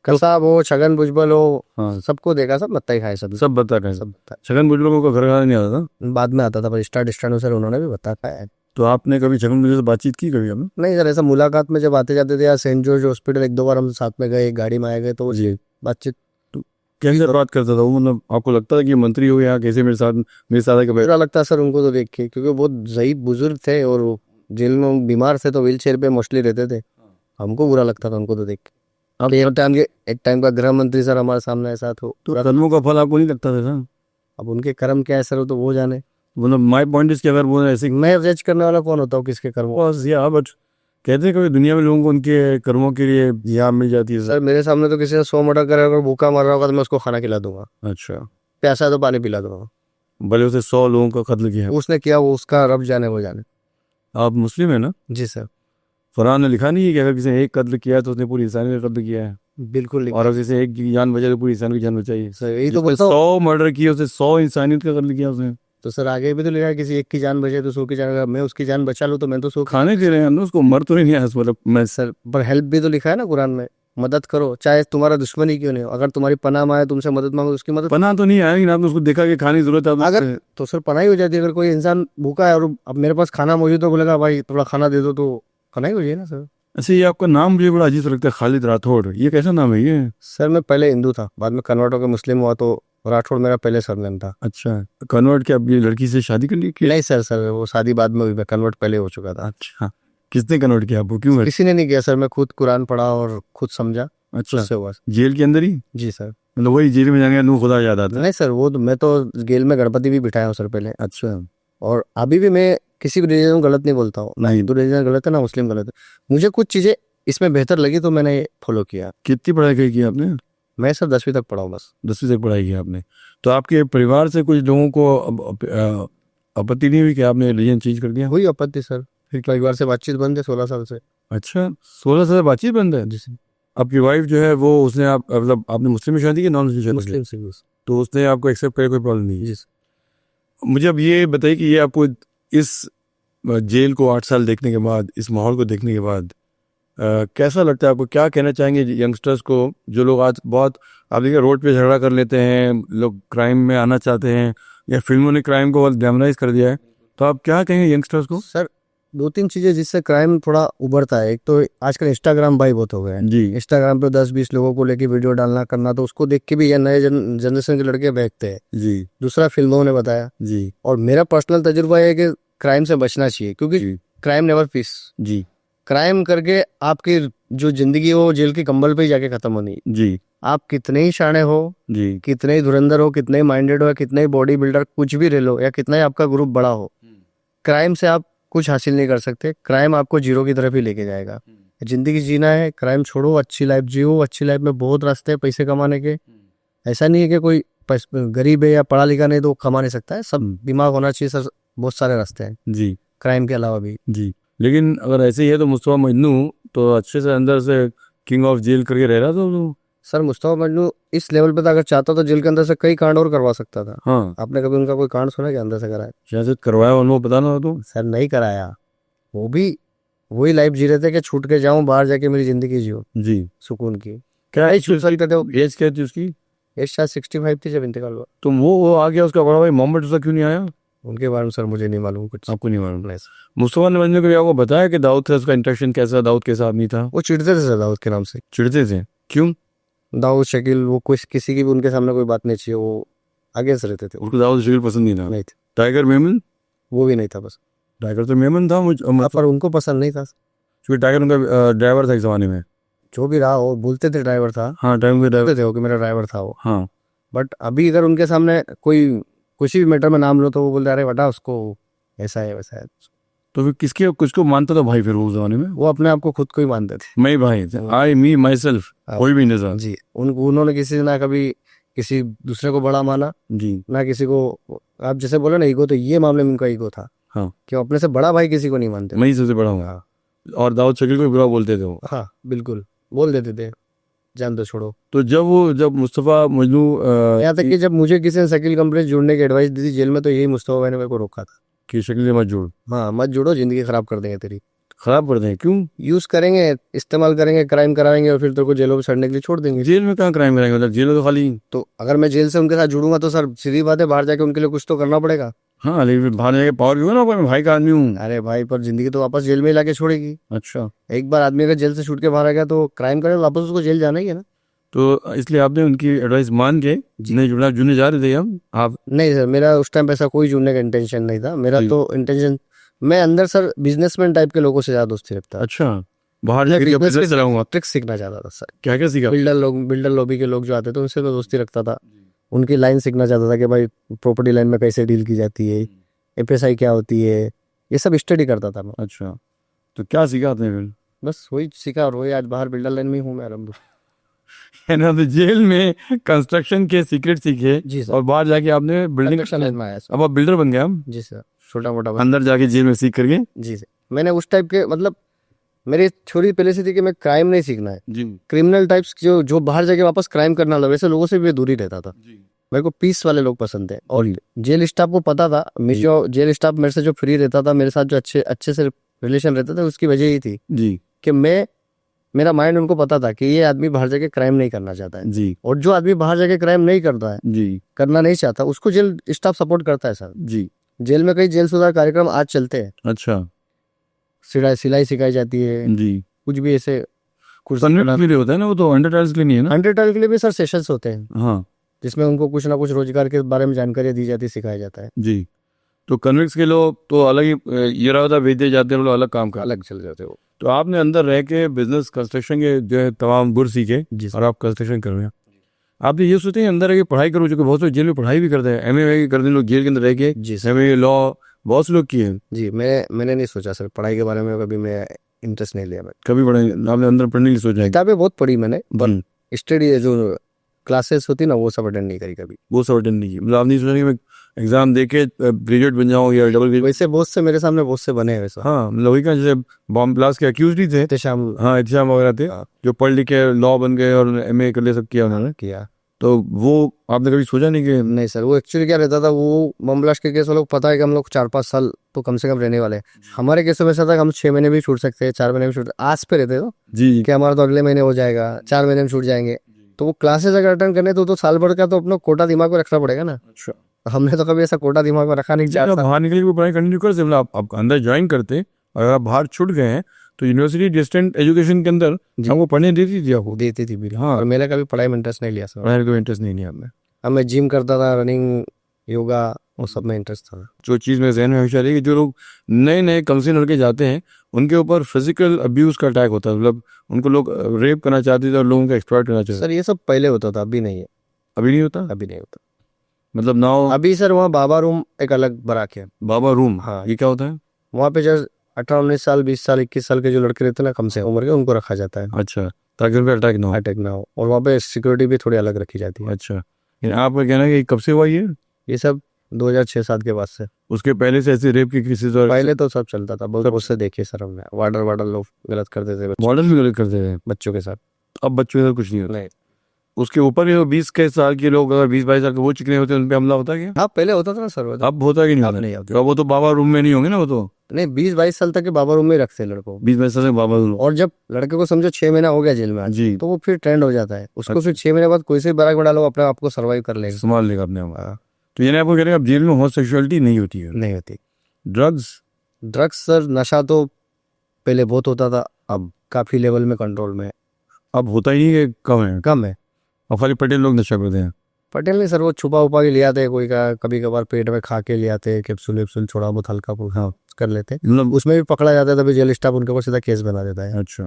कसाब हो, छगन भुजबल हो, हाँ, सबको देखा, सब बत्ता ही खाए सब। सब बता खाए। सब बत्ता। छगन भुजबल को घर खाना नहीं आता था। बाद में आता था, पर स्टार्ट में सर उन्होंने भी बत्ता खाया है। तो आपने कभी छगन भुजबल से बातचीत की कभी? हमें नहीं सर, ऐसा मुलाकात में जब आते जाते थे या सेंट जॉर्ज हॉस्पिटल 1-2 बार हम साथ में गए, गाड़ी में आए गए, तो जी, बातचीत कैसे बात करता था वो? मतलब आपको लगता था कि मंत्री हो या कैसे मेरे साथ आके बुरा लगता सर उनको तो देख के, क्योंकि वो बहुत ज़ईफ बुजुर्ग थे और वो जेल में बीमार थे तो व्हील चेयर पे मोस्टली रहते थे। हमको बुरा लगता था उनको तो देख के। अब ये टाइम के एक टाइम का गृह मंत्री सर हमारे सामने ऐसा हो, तो कर्मों का फल आपको नहीं लगता था सर? अब उनके कर्म क्या है सर, वो तो वो जाने। मतलब माय पॉइंट इज कि अगर वो ऐसे मैं जज करने वाला कौन होता हूँ किसके कर्मों? बस या बट कहते हैं कभी दुनिया में लोगों को उनके कर्मों के लिए यहाँ मिल जाती है सर। सर मेरे सामने तो किसी ने 100 मर्डर करे, अगर भूखा मर रहा होगा तो मैं उसको खाना खिला दूंगा, अच्छा, प्यासा है तो पानी पिला दूंगा। भले उसे 100 लोगों का कत्ल किया है। उसने किया वो उसका रब जाने वो जाने। आप मुस्लिम है ना? जी सर, कुरान ने लिखा नहीं है कि अगर किसी ने एक कत्ल किया है तो उसने पूरी इंसानियत का कत्ल किया है, बिल्कुल और अगर किसी एक की जान बचाई तो पूरी इंसान की जान बचाई है। सर, यही तो जिसने बोलता हूँ। 100 मर्डर किया उसे 100 इंसानियत का कत्ल किया उसने। तो सर आगे भी तो लिखा है किसी एक की जान बचे तो 100 की जान, अगर मैं उसकी जान बचा लूँ तो मैं तो 100 खाने दे रहे हैं हम ना उसको, मर तो नहीं है मतलब मैं। सर पर हेल्प भी तो लिखा है ना कुरान में, मदद करो चाहे तुम्हारा दुश्मन ही क्यों नहीं हो। अगर तुम्हारी पनाह में आए तुमसे मदद मांगो, उसकी मदद। पना तो नहीं आया लेकिन आपने उसको देखा कि खाने की जरूरत है अगर तो सर पनाह ही हो जाती है। अगर कोई इंसान भूखा है और अब मेरे पास खाना मौजूद है, बोलेगा भाई थोड़ा खाना दे दो, तो पनाह ही हो जाए ना सर। ऐसे ये आपका नाम मुझे बड़ा अजीब सा लगता है, खालिद राठौड़, ये कैसा नाम है ये? सर मैं पहले हिंदू था, बाद में कन्वर्ट होकर मुस्लिम हुआ, तो राठौड़ मेरा पहले सरनेम था। अच्छा, कन्वर्ट क्या ये लड़की से शादी कर ली? नहीं सर वो शादी बाद में हुई, मैं कन्वर्ट पहले हो चुका था। अच्छा, किसने कन्वर्ट किया आपको, क्यों? किसी ने नहीं किया सर, मैं खुद कुरान पढ़ा और खुद समझा, अच्छा, उससे हुआ। जेल के अंदर ही? जी सर। मतलब वही जेल में जाने का नूर खुदा याद आता है? नहीं सर, वो तो मैं तो जेल में गणपति भी बिठाया हूँ सर पहले। अच्छा, और अभी भी मैं किसी भी रिलीजन को गलत नहीं बोलता हूँ, ना नहीं। हिंदू रिलीजन गलत है ना मुस्लिम गलत है। मुझे कुछ चीजें इसमें बेहतर लगी तो मैंने फॉलो किया। कितनी पढ़ाई की आपने? मैं सर 10वीं तक पढ़ा हूँ बस। 10वीं तक पढ़ाई की आपने? तो आपके परिवार से कुछ लोगों को आपत्ति नहीं हुई कि आपने रिलीजन चेंज कर दिया? हुई आपत्ति सर, फिर परिवार से बातचीत बंद है 16 साल से। अच्छा, 16 साल बातचीत बंद है? जी आपकी वाइफ जो है वो उसने आप मतलब आपने मुस्लिम में शादी की नॉन मुस्लिम? मुस्लिम से भी। तो उसने आपको एक्सेप्ट करे, कोई प्रॉब्लम नहीं? जी मुझे अब ये बताइए कि ये आपको इस जेल को 8 साल देखने के बाद, इस माहौल को देखने के बाद कैसा लगता है आपको? क्या कहना चाहेंगे यंगस्टर्स को, जो लोग आज बहुत, आप देखिए रोड पे झगड़ा कर लेते हैं लोग, क्राइम में आना चाहते हैं, या फिल्मों ने क्राइम को बहुत ड्रामेटाइज कर दिया है, तो आप क्या कहेंगे यंगस्टर्स को? सर 2-3 चीजें जिससे क्राइम थोड़ा उभरता है। एक तो आजकल इंस्टाग्राम भाई बहुत हो गए हैं। जी इंस्टाग्राम पे 10-20 लोगों को लेके वीडियो डालना करना, तो उसको देख के भी ये नए जनरेशन के लड़के बहकते हैं। जी दूसरा फिल्मों ने बताया, जी और मेरा पर्सनल तजुर्बा है कि क्राइम से बचना चाहिए, क्योंकि जी क्राइम नेवर पीस। जी क्राइम करके आपकी जो जिंदगी है वो जेल के कंबल पे ही जाके खत्म होनी है। जी आप कितने ही शाणे हो, जी कितने ही धुरंधर हो, कितने ही माइंडेड हो, कितने ही बॉडी बिल्डर कुछ भी रह लो, या कितना ही आपका ग्रुप बड़ा हो, क्राइम से आप कुछ हासिल नहीं कर सकते। क्राइम आपको जीरो की तरफ ही लेके जाएगा। जिंदगी जीना है, क्राइम छोड़ो, अच्छी लाइफ जियो। अच्छी लाइफ में बहुत रास्ते हैं पैसे कमाने के। ऐसा नहीं है कि कोई गरीब है या पढ़ा लिखा नहीं तो कमा नहीं सकता है, सब दिमाग होना चाहिए सर। बहुत सारे रास्ते हैं जी क्राइम के अलावा भी। जी। लेकिन अगर ऐसे ही है तो मुस्तफा मजनू तो अच्छे से अंदर से किंग ऑफ जेल करके रह रहा था तो। सर मुस्तफा मजनू इस लेवल पे था, अगर चाहता तो जेल के अंदर से कई कांड और करवा सकता था। हाँ, आपने कभी उनका कोई कांड सुना कि अंदर से कराया? शायद करवाया उनको पता ना हो तो। सर नहीं कराया, वो भी वही लाइफ जी रहे थे कि छूट के जाऊं बाहर जाके मेरी जिंदगी जियो जी, सुकून की। क्या नहीं छूट सकते थे वो। एज क्या थी उसकी? एज शायद 65 थी जब इंतकाल हुआ। तो वो आ गया, उसका बड़ा भाई मोहम्मद रजा क्यों नहीं आया? उनके बारे में सर मुझे नहीं मालूम कुछ। आपको नहीं मालूम? नहीं सर। मुस्तफा नवाज ने कभी आपको बताया कि दाऊद से उसका इंटरेक्शन कैसा, दाऊद कैसा आदमी था? वो चिढ़ते थे सर दाऊद के नाम से। चिढ़ते थे? क्यों? दाऊद शकील वो कुछ किसी की भी उनके सामने कोई बात नहीं चाहिए, वो आगे से रहते थे। उसको दाऊद शकील पसंद नहीं था? नहीं थे, टाइगर मेमन? वो भी नहीं था बस। टाइगर तो मेमन था पर उनको पसंद नहीं था। क्योंकि टाइगर उनका ड्राइवर था एक जमाने में। जो भी रहा वो बोलते थे ड्राइवर था। हाँ, टाइगर ड्राइवर बोलते थे वो कि मेरा ड्राइवर था वो। हाँ। बट अभी अगर उनके सामने कोई किसी भी मैटर में नाम लो तो वो बोलते अरे बेटा उसको ऐसा है वैसा है। तो फिर किसको मानता था भाई फिर वो जमाने में? वो अपने आप को खुद को ही मानते थे। मैं भाई, आई मी माई सेल्फ, कोई भी नहीं था। जी, उन्होंने किसी से ना कभी किसी दूसरे को बड़ा माना, जी ना किसी को। आप जैसे बोले ना ईगो, तो ये मामले में उनका ईगो था। हाँ, कि वो अपने से बड़ा भाई किसी को नहीं मानते। मैं ही सबसे बड़ा हूँ। हाँ और दाऊद शकील को भी बुरा बोलते थे वो। हाँ बिल्कुल बोल देते थे, जान दो छोड़ो। तो जब मुस्तफ़ा मजनू यहाँ तक कि जब मुझे किसी ने शकील कंपनी से जुड़ने की एडवाइस दी थी जेल में, तो यही मुस्तफा भाई ने मेरे को रोका था कि शकील से मत जोड़, हाँ मत जुड़ो, जिंदगी खराब कर देंगे तेरी। खराब कर दें? क्यों? यूज करेंगे, इस्तेमाल करेंगे, क्राइम कराएंगे और फिर तेरे को जेलों में सड़ने के लिए छोड़ देंगे। जेल में कहाँ क्राइम करेंगे? मतलब जेल में तो खाली। तो अगर मैं जेल से उनके साथ जुड़ूंगा तो सर सीधी बात है, बाहर जाके उनके लिए कुछ तो करना पड़ेगा। हाँ, लेकिन बाहर जाके पावर क्यों ना, मैं भाई का आदमी हूँ। अरे भाई, पर जिंदगी तो वापस जेल में ही लाके छोड़ेगी। अच्छा, एक बार आदमी अगर जेल से छूट के बाहर आ गया तो क्राइम करे, वापस उसको जेल जाना ही है ना। तो इसलिए आपने उनकी एडवाइस मान के नहीं जुड़ने जा रहे थे हम आप? नहीं सर, मेरा उस टाइम पे ऐसा कोई जुड़ने का इंटेंशन नहीं था। मेरा तो इंटेंशन, मैं अंदर सर बिजनेसमैन टाइप के लोगों से ज्यादा दोस्ती रखता। अच्छा, बाहर जाके बिजनेस चलाऊंगा? ट्रिक्स सीखना चाहता था सर। क्या क्या सीखा? बिल्डर लॉबी के लोग जो आते थे उनसे मैं दोस्ती रखता था। उनकी लाइन सीखना चाहता था कि भाई प्रॉपर्टी लाइन में कैसे डील की जाती है, एफएसआई क्या होती है, ये सब स्टडी करता था मैं। अच्छा, तो क्या सीखा आपने फिर? बस वही सीखा और वही आज बाहर बिल्डर लाइन में ही हूँ मैं आराम। है ना, तो जेल में कंस्ट्रक्शन के सीक्रेट सीखे जी सर। और बाहर जाके आपने बिल्डिंग, कंस्ट्रक्शन लाइन में आया सर। अब आप बिल्डर बन गए हम? जी सर, छोटा मोटा अंदर जाके जेल में सीख करके? जी सर, मैंने उस टाइप के, मतलब मेरी थ्योरी पहले से थी कि मैं क्राइम नहीं सीखना है। जी क्रिमिनल टाइप्स जो बाहर जाके वापस क्राइम करना लगे, वैसे लोगों से भी दूरी रहता था। जी मेरे को पीस वाले लोग पसंद थे। और जेल स्टाफ को पता था, जो जेल स्टाफ मेरे से जो फ्री रहता था, मेरे साथ जो अच्छे से रिलेशन रहता था, उसकी वजह ही थी जी कि मेरा माइंड उनको पता था कि ये आदमी बाहर जाके क्राइम नहीं करना चाहता है। जी और जो आदमी बाहर जाके क्राइम नहीं करता है, जी करना नहीं चाहता, उसको जेल स्टाफ सपोर्ट करता है सर। जी। जेल में कई जेल सुधार कार्यक्रम आज चलते हैं। अच्छा सिलाई सिखाई जाती है, जी। कुछ भी ऐसे कन्वर्ट के लिए होता है ना, वो तो अंडर के लिए नहीं है ना? 100 के लिए भी सर सेशंस होते हैं, हाँ जिसमें उनको कुछ ना कुछ रोजगार के बारे में जानकारी दी जाती है, सिखाया जाता है। जी। तो कन्विक्स के लोग तो अलग ही ये रहा था, भेज दिए जाते हैं, वो लोग अलग काम कर। अलग चल जाते हो। तो आपने अंदर रह के बिजनेस कंस्ट्रक्शन के जो है तमाम गुर सीखे जी सर। और आप कंस्ट्रक्शन कर रहे हैं। आपने ये सोचे अंदर रह के पढ़ाई करो, क्योंकि बहुत से जेल में पढ़ाई भी करते हैं, एमए करते हैं लोग जेल के अंदर रह के, जी सर। एमए लॉ बहुत से लोग किए हैं। जी, मैंने नहीं सोचा सर पढ़ाई के बारे में, कभी मैं इंटरेस्ट नहीं लिया। मैं कभी पढ़ाई आपने अंदर पढ़ने की सोचा है? किताबें बहुत पढ़ी मैंने, बन स्टडी जो क्लासेस होती ना वो सब अटेंड नहीं करी कभी। वो सब अटेंड नहीं की? मतलब आप नहीं सोचा कि मैं एग्जाम दे के ग्रेजुएट बन जाऊँ या डबल ग्रेजुएट? वैसे बहुत से मेरे सामने बहुत से बने हैं वैसा। हाँ, मतलब वही का जैसे बॉम्ब ब्लास्ट के अक्यूज ही थे। एहतशाम हाँ, एहतशाम वगैरह थे, हाँ। जो पढ़ लिख के लॉ बन गए और एमए कर ले, सब किया उन्होंने। किया। तो वो आपने कभी सोचा नहीं कि? नहीं सर, वो एक्चुअली क्या रहता था, वो बम ब्लास्ट के केस वालों को पता है कि हम लोग 4-5 साल तो कम से कम रहने वाले हैं। हमारे केसों में ऐसा था कि हम 6 महीने भी छूट सकते हैं, 4 महीने भी छूट, आस पे रहते तो जी कि हमारा तो अगले महीने हो जाएगा, 4 महीने में छूट जाएंगे। तो वो क्लासेस अगर अटेंड करने तो साल भर का तो अपना कोटा दिमाग में रखना पड़ेगा ना। अच्छा, हमने तो कभी ऐसा कोटा दिमाग में रखा नहीं। आप बाहर निकल के पढ़ाई कंटिन्यू कर सकते, मतलब आप अंदर ज्वाइन करते, अगर आप बाहर छूट गए हैं तो यूनिवर्सिटी डिस्टेंट एजुकेशन के अंदर हमको पढ़ने देती थी आपको? देती थी भी। हाँ। और मैंने कभी पढ़ाई में इंटरेस्ट नहीं लिया सर। पढ़ाई को इंटरेस्ट नहीं लिया आपने? अब मैं जिम करता था, रनिंग, योगा, वो सब में इंटरेस्ट था। जो चीज़ मेरे जहन में हमेशा रही कि जो लोग नए नए कम से लड़के जाते हैं उनके ऊपर फिजिकल अब्यूज का अटैक होता है, मतलब उनको लोग रेप करना चाहते थे और लोगों का एक्सप्लॉइट करना चाहते थे। सर ये सब पहले होता था, अभी नहीं है। अभी नहीं होता? अभी नहीं होता। मतलब नाउ अभी सर वहाँ बाबा रूम एक अलग बराक है। बाबा रूम? हाँ। ये क्या होता है? वहाँ पे जब 18-19 साल, 20 साल, 21 साल के जो लड़के रहते हैं ना, कम से उम्र के, उनको रखा जाता है, अच्छा, ताकि उन पर अटैक ना हो। अटैक ना हो। और वहाँ पे सिक्योरिटी भी थोड़ी अलग रखी जाती है। अच्छा, आपका कहना है कि कब से हुआ ये सब 2006-7 के बाद से। उसके पहले से ऐसे रेप की केसेस और पहले तो सब चलता था, बहुत उससे देखे सर हमने। वार्डर लोग गलत करते थे मॉडल भी गलत करते थे बच्चों के साथ। अब बच्चों के साथ कुछ नहीं होता? नहीं। उसके ऊपर भी 20 के साल के लोग, अगर 20-22 साल के वो चिकने होते हैं, उन पे हमला होता है क्या? हाँ पहले होता था ना सर। अब होता है कि नहीं अब होता? नहीं होता। तो वो तो बाबा रूम में नहीं होंगे ना, वो तो नहीं 20-22 साल तक के बाबा रूम में ही रखते हैं लड़कों को। 20-22 साल से बाबा रूम। और जब लड़के को समझो 6 महीना हो गया जेल में आज, जी। तो वो फिर ट्रेंड हो जाता है उसको। अच्छा। फिर 6 महीने बाद कोई से बैराक में डालो अपने आप को सर्वाइव कर लेगा। संभाल लेगा अपने आप। हाँ, तो यानी आपको कह रहे हैं अब जेल में होमोसेक्सुअलिटी नहीं होती है। नहीं होती। ड्रग्स? ड्रग्स सर, नशा तो पहले बहुत होता था, अब काफी लेवल में कंट्रोल में है। अब होता ही नहीं है, कम है। कम है। अब खाली पटेल लोग नशा करते हैं। पटेल ने सर वो छुपा उपा के ले आते, कोई का कभी कभार पेट में खा के ले आते, कैप्सूल वेप्सूल थोड़ा बहुत हल्का फुल्का कर लेते, मतलब उसमें भी पकड़ा जाता है तभी जेल स्टाफ उनके ऊपर सीधा केस बना देता है। अच्छा,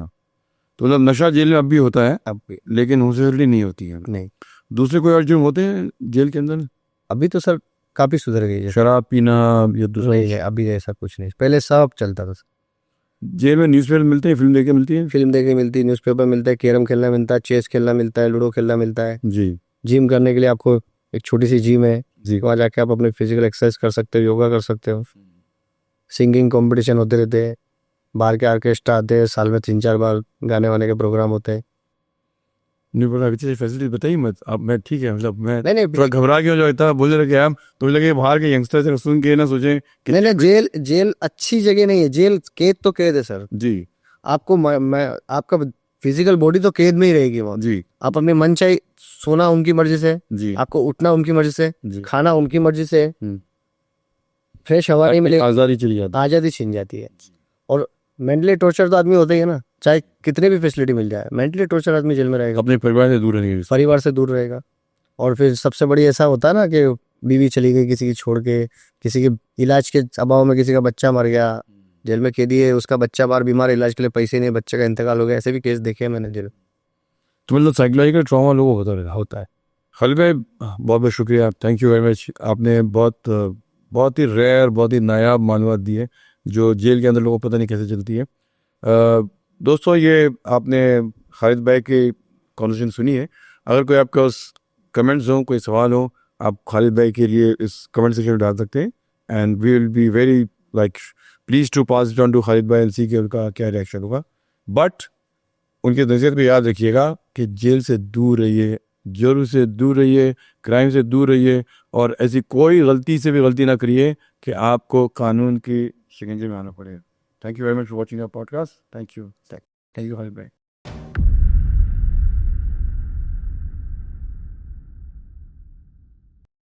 तो मतलब नशा जेल में अब भी होता है, अब भी लेकिन होमोसेक्सुअलिटी नहीं होती है। नहीं। दूसरे कोई और जुर्म होते हैं जेल के अंदर? अभी तो सर काफी सुधर गई है। शराब पीना या दूसरा? नहीं है, अभी ऐसा कुछ नहीं, पहले सब चलता था। जेल में न्यूज़पेपर मिलते हैं, फिल्म देखने मिलती है? फिल्म देखने मिलती है, न्यूज़पेपर मिलता है, कैरम खेलना मिलता है, चेस खेलना मिलता है, लूडो खेलना मिलता है। जी जिम करने के लिए आपको एक छोटी सी जिम है, जी। वहाँ जाके आप अपने फिजिकल एक्सरसाइज कर सकते हो, योगा कर सकते हो। सिंगिंग कंपटीशन होते रहते हैं, बाहर के आर्केस्ट्रा आते हैं, साल में 3-4 बार गाने वाने के प्रोग्राम होते हैं। नहीं पता, अच्छी सी फैसिलिटी बताइए मत। अब मैं ठीक है, मतलब मैं नहीं थोड़ा घबरा गया जो इतना बोलने लगे हम, तो मुझे लगे बाहर के यंगस्टर से सुन के ना सोचें कि नहीं नहीं, जेल जेल अच्छी जगह नहीं है। जेल कैद तो कैद है सर, जी आपको आपका फिजिकल बॉडी तो कैद में ही रहेगी वहाँ। जी आप अपनी मन चाहे सोना उनकी मर्जी से, जी आपको उठना उनकी मर्जी से, जी। खाना उनकी मर्जी से, हम्म। फ्रेश हवा नहीं मिलेगी, आज़ादी चली जाती आज़ादी छीन जाती है। और मेंटली टॉर्चर तो आदमी होता ही है ना, चाहे कितने भी फैसिलिटी मिल जाए, मेंटली टॉर्चर आदमी जेल में है, रहेगा, अपने परिवार से दूर रहेंगे। परिवार से दूर रहेगा। और फिर सबसे बड़ी ऐसा होता है ना कि बीवी चली गई किसी की छोड़ के, किसी के इलाज के अभाव में किसी का बच्चा मर गया, जेल में कैदी है, उसका बच्चा बाहर बीमार, इलाज के लिए पैसे नहीं, बच्चे का इंतकाल हो गया, ऐसे भी केस देखे हैं मैंने जेल। तो मतलब साइकोलॉजिकल ट्रॉमा लोगों को होता है। खालिद भाई बहुत बहुत शुक्रिया, थैंक यू वेरी मच। आपने बहुत ही रेयर, बहुत ही नायाब मालूमात दी है जो जेल के अंदर लोगों को पता नहीं कैसे चलती है। दोस्तों, ये आपने खालिद भाई की कॉन्वर्सेशन सुनी है। अगर कोई आपके उस कमेंट्स हो, कोई सवाल हो, आप खालिद भाई के लिए इस कमेंट सेक्शन में डाल सकते हैं, and we will be very like please to pass it on to Khalid भाई एंड सी के उनका क्या रिएक्शन होगा। बट उनके नसीहत पे याद रखिएगा कि जेल से दूर रहिए, जुर्म से दूर रहिए, क्राइम से दूर रहिए, और ऐसी कोई गलती से भी गलती ना करिए कि आपको कानून की शिकंजे में आना पड़े। Thank you very much for watching our podcast. Thank you Khalid भाई।